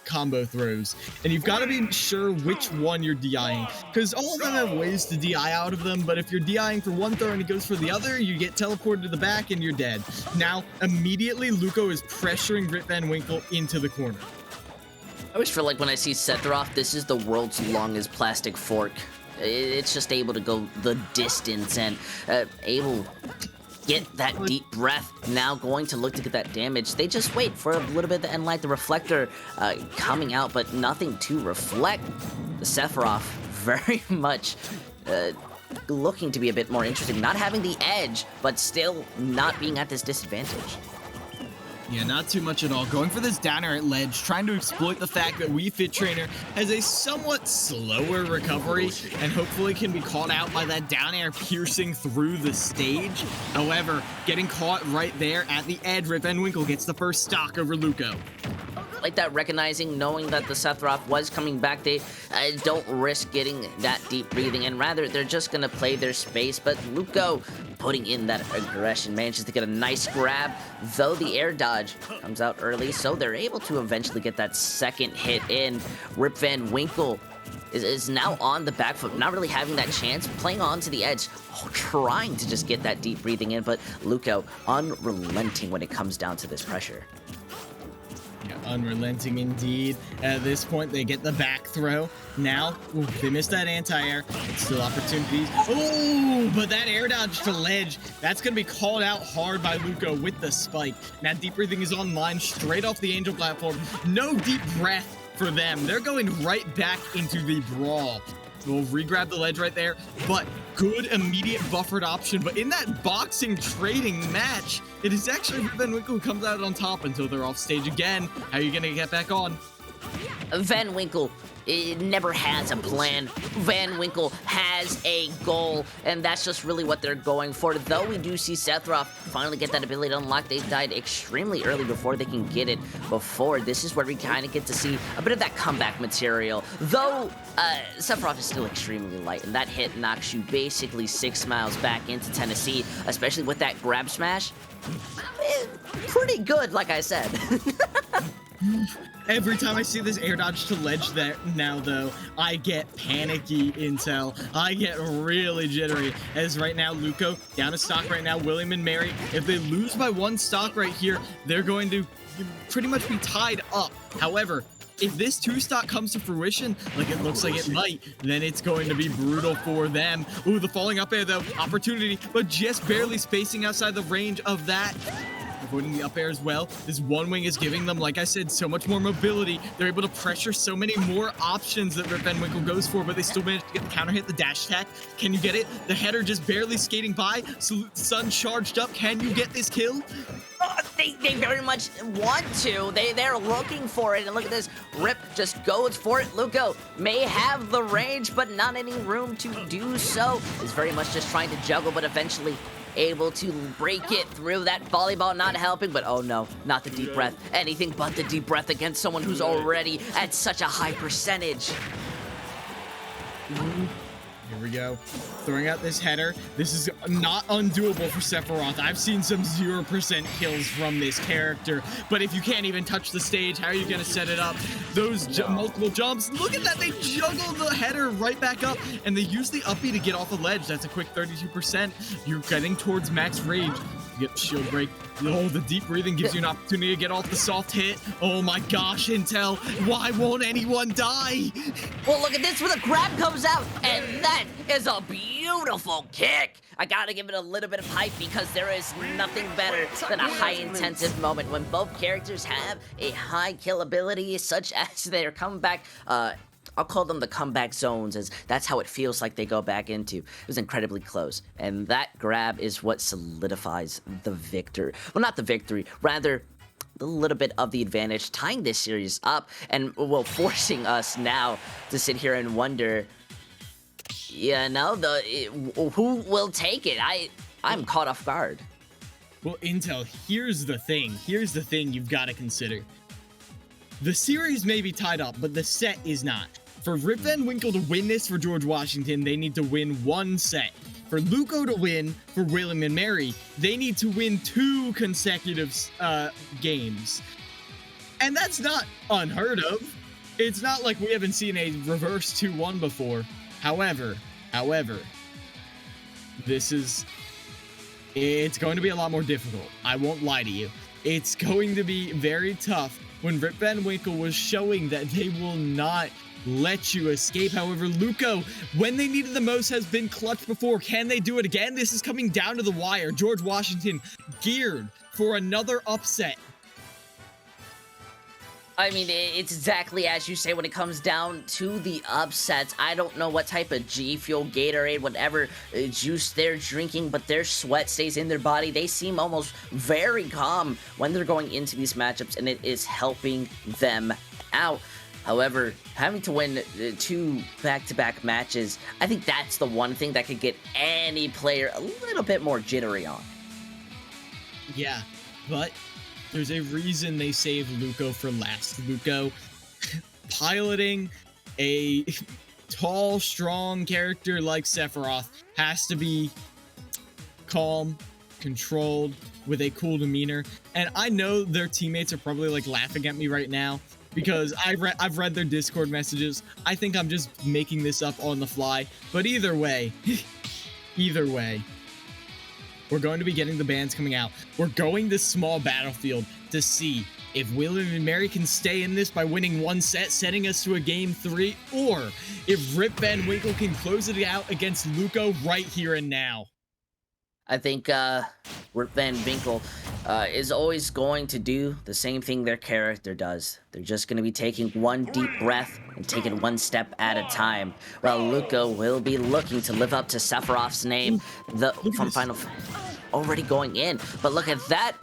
D: combo throws, and you've got to be sure which one you're DIing, because all of them have ways to DI out of them, but if you're DIing for one throw and he goes for the other, you get teleported to the back and you're dead. Now, immediately, Luco is pressuring Rip Van Winkle into the corner.
E: I always feel like when I see Sephiroth, this is the world's longest plastic fork. It's just able to go the distance and able to get that deep breath. Now going to look to get that damage. They just wait for a little bit of the end light, the reflector coming out, but nothing to reflect. The Sephiroth very much looking to be a bit more interesting. Not having the edge, but still not being at this disadvantage.
D: Yeah, not too much at all. Going for this down air at ledge, trying to exploit the fact that Wii Fit Trainer has a somewhat slower recovery and hopefully can be caught out by that down air piercing through the stage. However, getting caught right there at the edge, Rip Van Winkle gets the first stock over Luco.
E: Like that, recognizing, knowing that the Sephiroth was coming back, they don't risk getting that deep breathing, and rather they're just gonna play their space. But Luco, putting in that aggression, manages to get a nice grab, though the air dodge comes out early, so they're able to eventually get that second hit in. Rip Van Winkle is now on the back foot, not really having that chance, playing on to the edge, trying to just get that deep breathing in, but Luco unrelenting when it comes down to this pressure.
D: Yeah, unrelenting indeed. At this point, they get the back throw. Now, they missed that anti-air. Still opportunities. Oh, but that air dodge to ledge, that's going to be called out hard by Luco with the spike. Now, deep breathing is online, straight off the Angel platform. No deep breath for them. They're going right back into the brawl. We'll re-grab the ledge right there, but good immediate buffered option. But in that boxing trading match, it is actually Van Winkle who comes out on top until they're off stage again. How are you going to get back on?
E: Van Winkle never has a plan. Van Winkle has a goal, and that's just really what they're going for. Though we do see Sephiroth finally get that ability to unlock, they died extremely early before they can get it before. This is where we kind of get to see a bit of that comeback material. Though Sephiroth is still extremely light, and that hit knocks you basically 6 miles back into Tennessee, especially with that grab smash. Pretty good, like I said.
D: Every time I see this air dodge to ledge there now, though, I get panicky intel. I get really jittery. As right now, Luco down a stock right now, William and Mary. If they lose by 1 stock right here, they're going to pretty much be tied up. However, if this 2 stock comes to fruition, like it looks like it might, then it's going to be brutal for them. Ooh, the falling up air, though, opportunity, but just barely spacing outside the range of that. Avoiding the up air as well. This one wing is giving them, like I said, so much more mobility. They're able to pressure so many more options that Rip Van Winkle goes for, but they still manage to get the counter hit, the dash attack. Can you get it? The header just barely skating by. Salute the Sun charged up. Can you get this kill?
E: They very much want to. They're looking for it. And look at this. Rip just goes for it. Luco may have the range, but not any room to do so. Is very much just trying to juggle, but eventually able to break it through. That volleyball not helping, but oh no, not the deep breath. Anything but the deep breath against someone who's already at such a high percentage.
D: Here we go. Throwing out this header. This is not undoable for Sephiroth. I've seen some 0% kills from this character, but if you can't even touch the stage, how are you going to set it up? Those multiple jumps. Look at that. They juggle the header right back up, and they use the up B to get off the ledge. That's a quick 32%. You're getting towards max rage. You get the shield break. Oh, the deep breathing gives you an opportunity to get off the soft hit. Oh my gosh, Intel. Why won't anyone die?
E: Well, look at this where the grab comes out, and that is a beautiful kick. I gotta give it a little bit of hype because there is nothing better than a high-intensive moment when both characters have a high kill ability, such as their comeback. I'll call them the comeback zones, as that's how it feels like they go back into. It was incredibly close, and that grab is what solidifies the victory. Well, not the victory, rather a little bit of the advantage, tying this series up, and well, forcing us now to sit here and wonder, you know, who will take it. I'm caught off guard.
D: Well, Intel, here's the thing you've got to consider. The series may be tied up, but the set is not. For Rip Van Winkle to win this for George Washington, they need to win one set. For Luco to win for William and Mary, they need to win 2 consecutive games. And that's not unheard of. It's not like we haven't seen a reverse 2-1 before. However, it's going to be a lot more difficult. I won't lie to you. It's going to be very tough when Rip Van Winkle was showing that they will not let you escape. However, Luco, when they needed the most, has been clutch before. Can they do it again? This is coming down to the wire. George Washington geared for another upset.
E: I mean, it's exactly as you say when it comes down to the upsets. I don't know what type of G Fuel, Gatorade, whatever juice they're drinking, but their sweat stays in their body. They seem almost very calm when they're going into these matchups, and it is helping them out. However, having to win 2 back-to-back matches, I think that's the one thing that could get any player a little bit more jittery on.
D: Yeah, but there's a reason they saved Luco for last. Luco, piloting a tall, strong character like Sephiroth, has to be calm, controlled, with a cool demeanor. And I know their teammates are probably like laughing at me right now because I've read their Discord messages. I think I'm just making this up on the fly. But either way, we're going to be getting the bands coming out. We're going to small battlefield to see if William and Mary can stay in this by winning 1 set, setting us to a game 3, or if Rip Van Winkle can close it out against Luco right here and now.
E: I think Rip Van Winkle is always going to do the same thing their character does. They're just going to be taking one deep breath and taking 1 step at a time. While Luco will be looking to live up to Sephiroth's name from Final already going in. But look at that.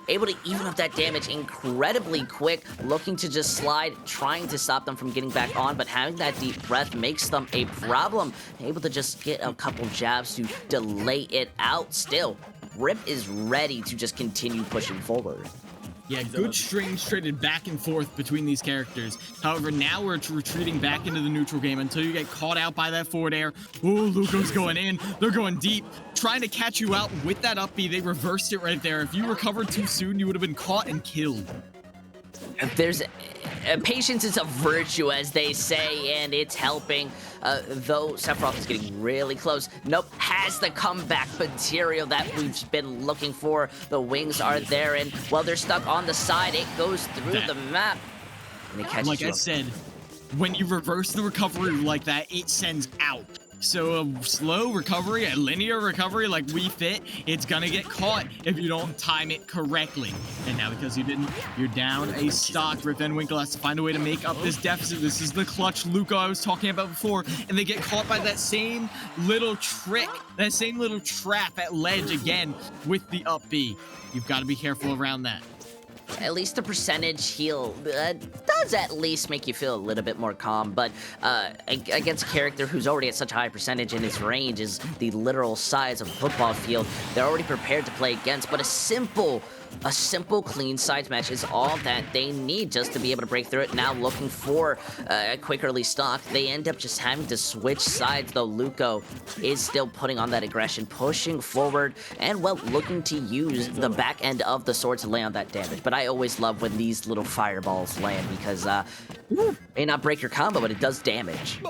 E: Able to even up that damage incredibly quick, looking to just slide, trying to stop them from getting back on, but having that deep breath makes them a problem. Able to just get a couple jabs to delay it out. Still, Rip is ready to just continue pushing forward.
D: Yeah, good strings traded back and forth between these characters. However, now we're retreating back into the neutral game until you get caught out by that forward air. Ooh, Luco's going in. They're going deep, trying to catch you out with that up B. They reversed it right there. If you recovered too soon, you would have been caught and killed.
E: There's patience is a virtue, as they say, and it's helping. Though Sephiroth is getting really close. Nope, has the comeback material that we've been looking for. The wings are there, and while they're stuck on the side, it goes through the map. And it catches
D: like
E: you
D: I
E: up.
D: said, when you reverse the recovery like that, it sends out. So a slow recovery, a linear recovery like Wii Fit, it's gonna get caught if you don't time it correctly. And now because you didn't, you're down a stock. Rip Van Winkle has to find a way to make up this deficit. This is the clutch Luco I was talking about before. And they get caught by that same little trick, that same little trap at ledge again with the up B. You've got to be careful around that.
E: At least the percentage heal does at least make you feel a little bit more calm, but against a character who's already at such a high percentage and his range is the literal size of a football field, they're already prepared to play against, but a simple A simple, clean sides match is all that they need just to be able to break through it. Now looking for a quick early stock. They end up just having to switch sides, though Luco is still putting on that aggression, pushing forward, and, well, looking to use the back end of the sword to lay on that damage. But I always love when these little fireballs land because may not break your combo, but it does damage.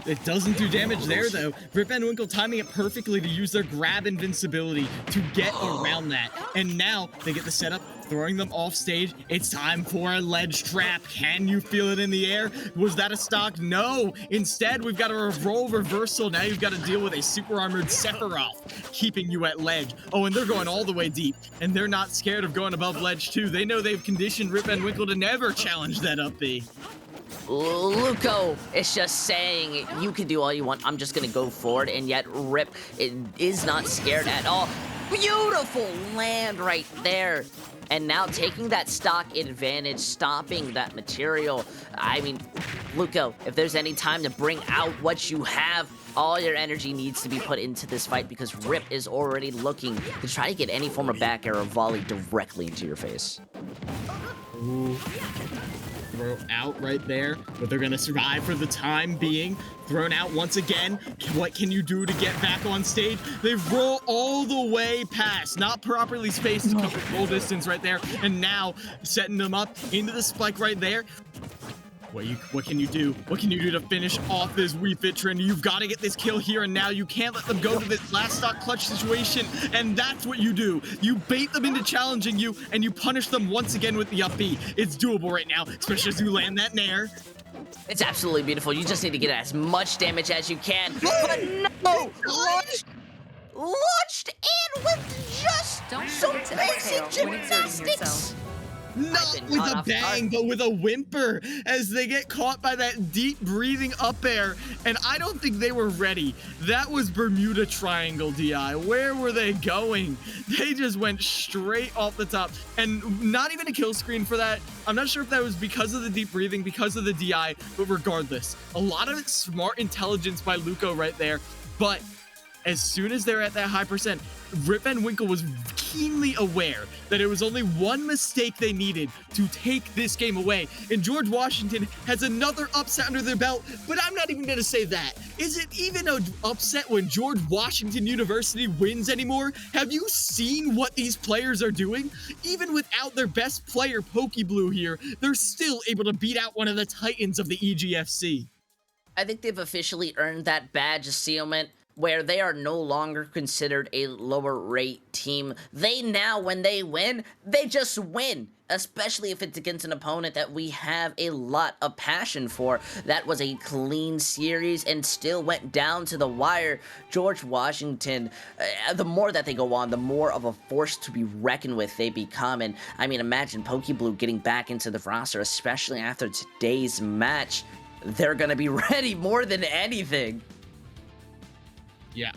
D: It doesn't do damage there, though. Rip Van Winkle timing it perfectly to use their grab invincibility to get around that. And now they get the setup, throwing them off stage. It's time for a ledge trap. Can you feel it in the air? Was that a stock? No. Instead, we've got a roll reversal. Now you've got to deal with a super armored Sephiroth keeping you at ledge. Oh, and they're going all the way deep. And they're not scared of going above ledge, too. They know they've conditioned Rip Van Winkle to never challenge that up B.
E: Luco is just saying, you can do all you want, I'm just gonna go forward, and yet Rip is not scared at all. Beautiful land right there. And now taking that stock advantage, stopping that material. I mean, Luco, if there's any time to bring out what you have, all your energy needs to be put into this fight because Rip is already looking to try to get any form of back air or volley directly into your face.
D: Ooh. Throw out right there, but they're gonna survive for the time being. Thrown out once again. What can you do to get back on stage? They roll all the way past, not properly spaced to cover full distance right there, and now setting them up into the spike right there. What can you do? What can you do to finish off this Wii Fit trend? You've got to get this kill here and now. You can't let them go to this last stock clutch situation, and that's what you do. You bait them into challenging you, and you punish them once again with the up B. It's doable right now, especially as you land that nair.
E: It's absolutely beautiful. You just need to get as much damage as you can. But no! Launched in with just some basic gymnastics.
D: Not with a bang, but with a whimper as they get caught by that deep breathing up air, and I don't think they were ready. That was Bermuda Triangle, DI. Where were they going? They just went straight off the top, and not even a kill screen for that. I'm not sure if that was because of the deep breathing, because of the DI, but regardless, a lot of it's smart intelligence by Luco right there, but as soon as they're at that high percent, Rip Van Winkle was keenly aware that it was only one mistake they needed to take this game away. And George Washington has another upset under their belt, but I'm not even going to say that. Is it even an upset when George Washington University wins anymore? Have you seen what these players are doing? Even without their best player, PokeBlue here, they're still able to beat out one of the titans of the EGFC.
E: I think they've officially earned that badge of sealment, where they are no longer considered a lower rate team. They now, when they win, they just win, especially if it's against an opponent that we have a lot of passion for. That was a clean series and still went down to the wire. George Washington, the more that they go on, the more of a force to be reckoned with they become. And I mean, imagine PokeBlue getting back into the roster, especially after today's match. They're gonna be ready more than anything.
D: Yeah,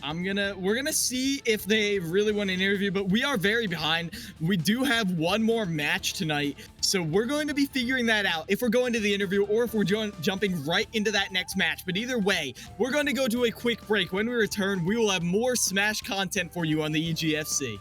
D: we're gonna see if they really want an interview, but we are very behind. We do have one more match tonight, so we're going to be figuring that out if we're going to the interview or if we're jumping right into that next match. But either way, we're going to go to a quick break. When we return, we will have more Smash content for you on the EGFC.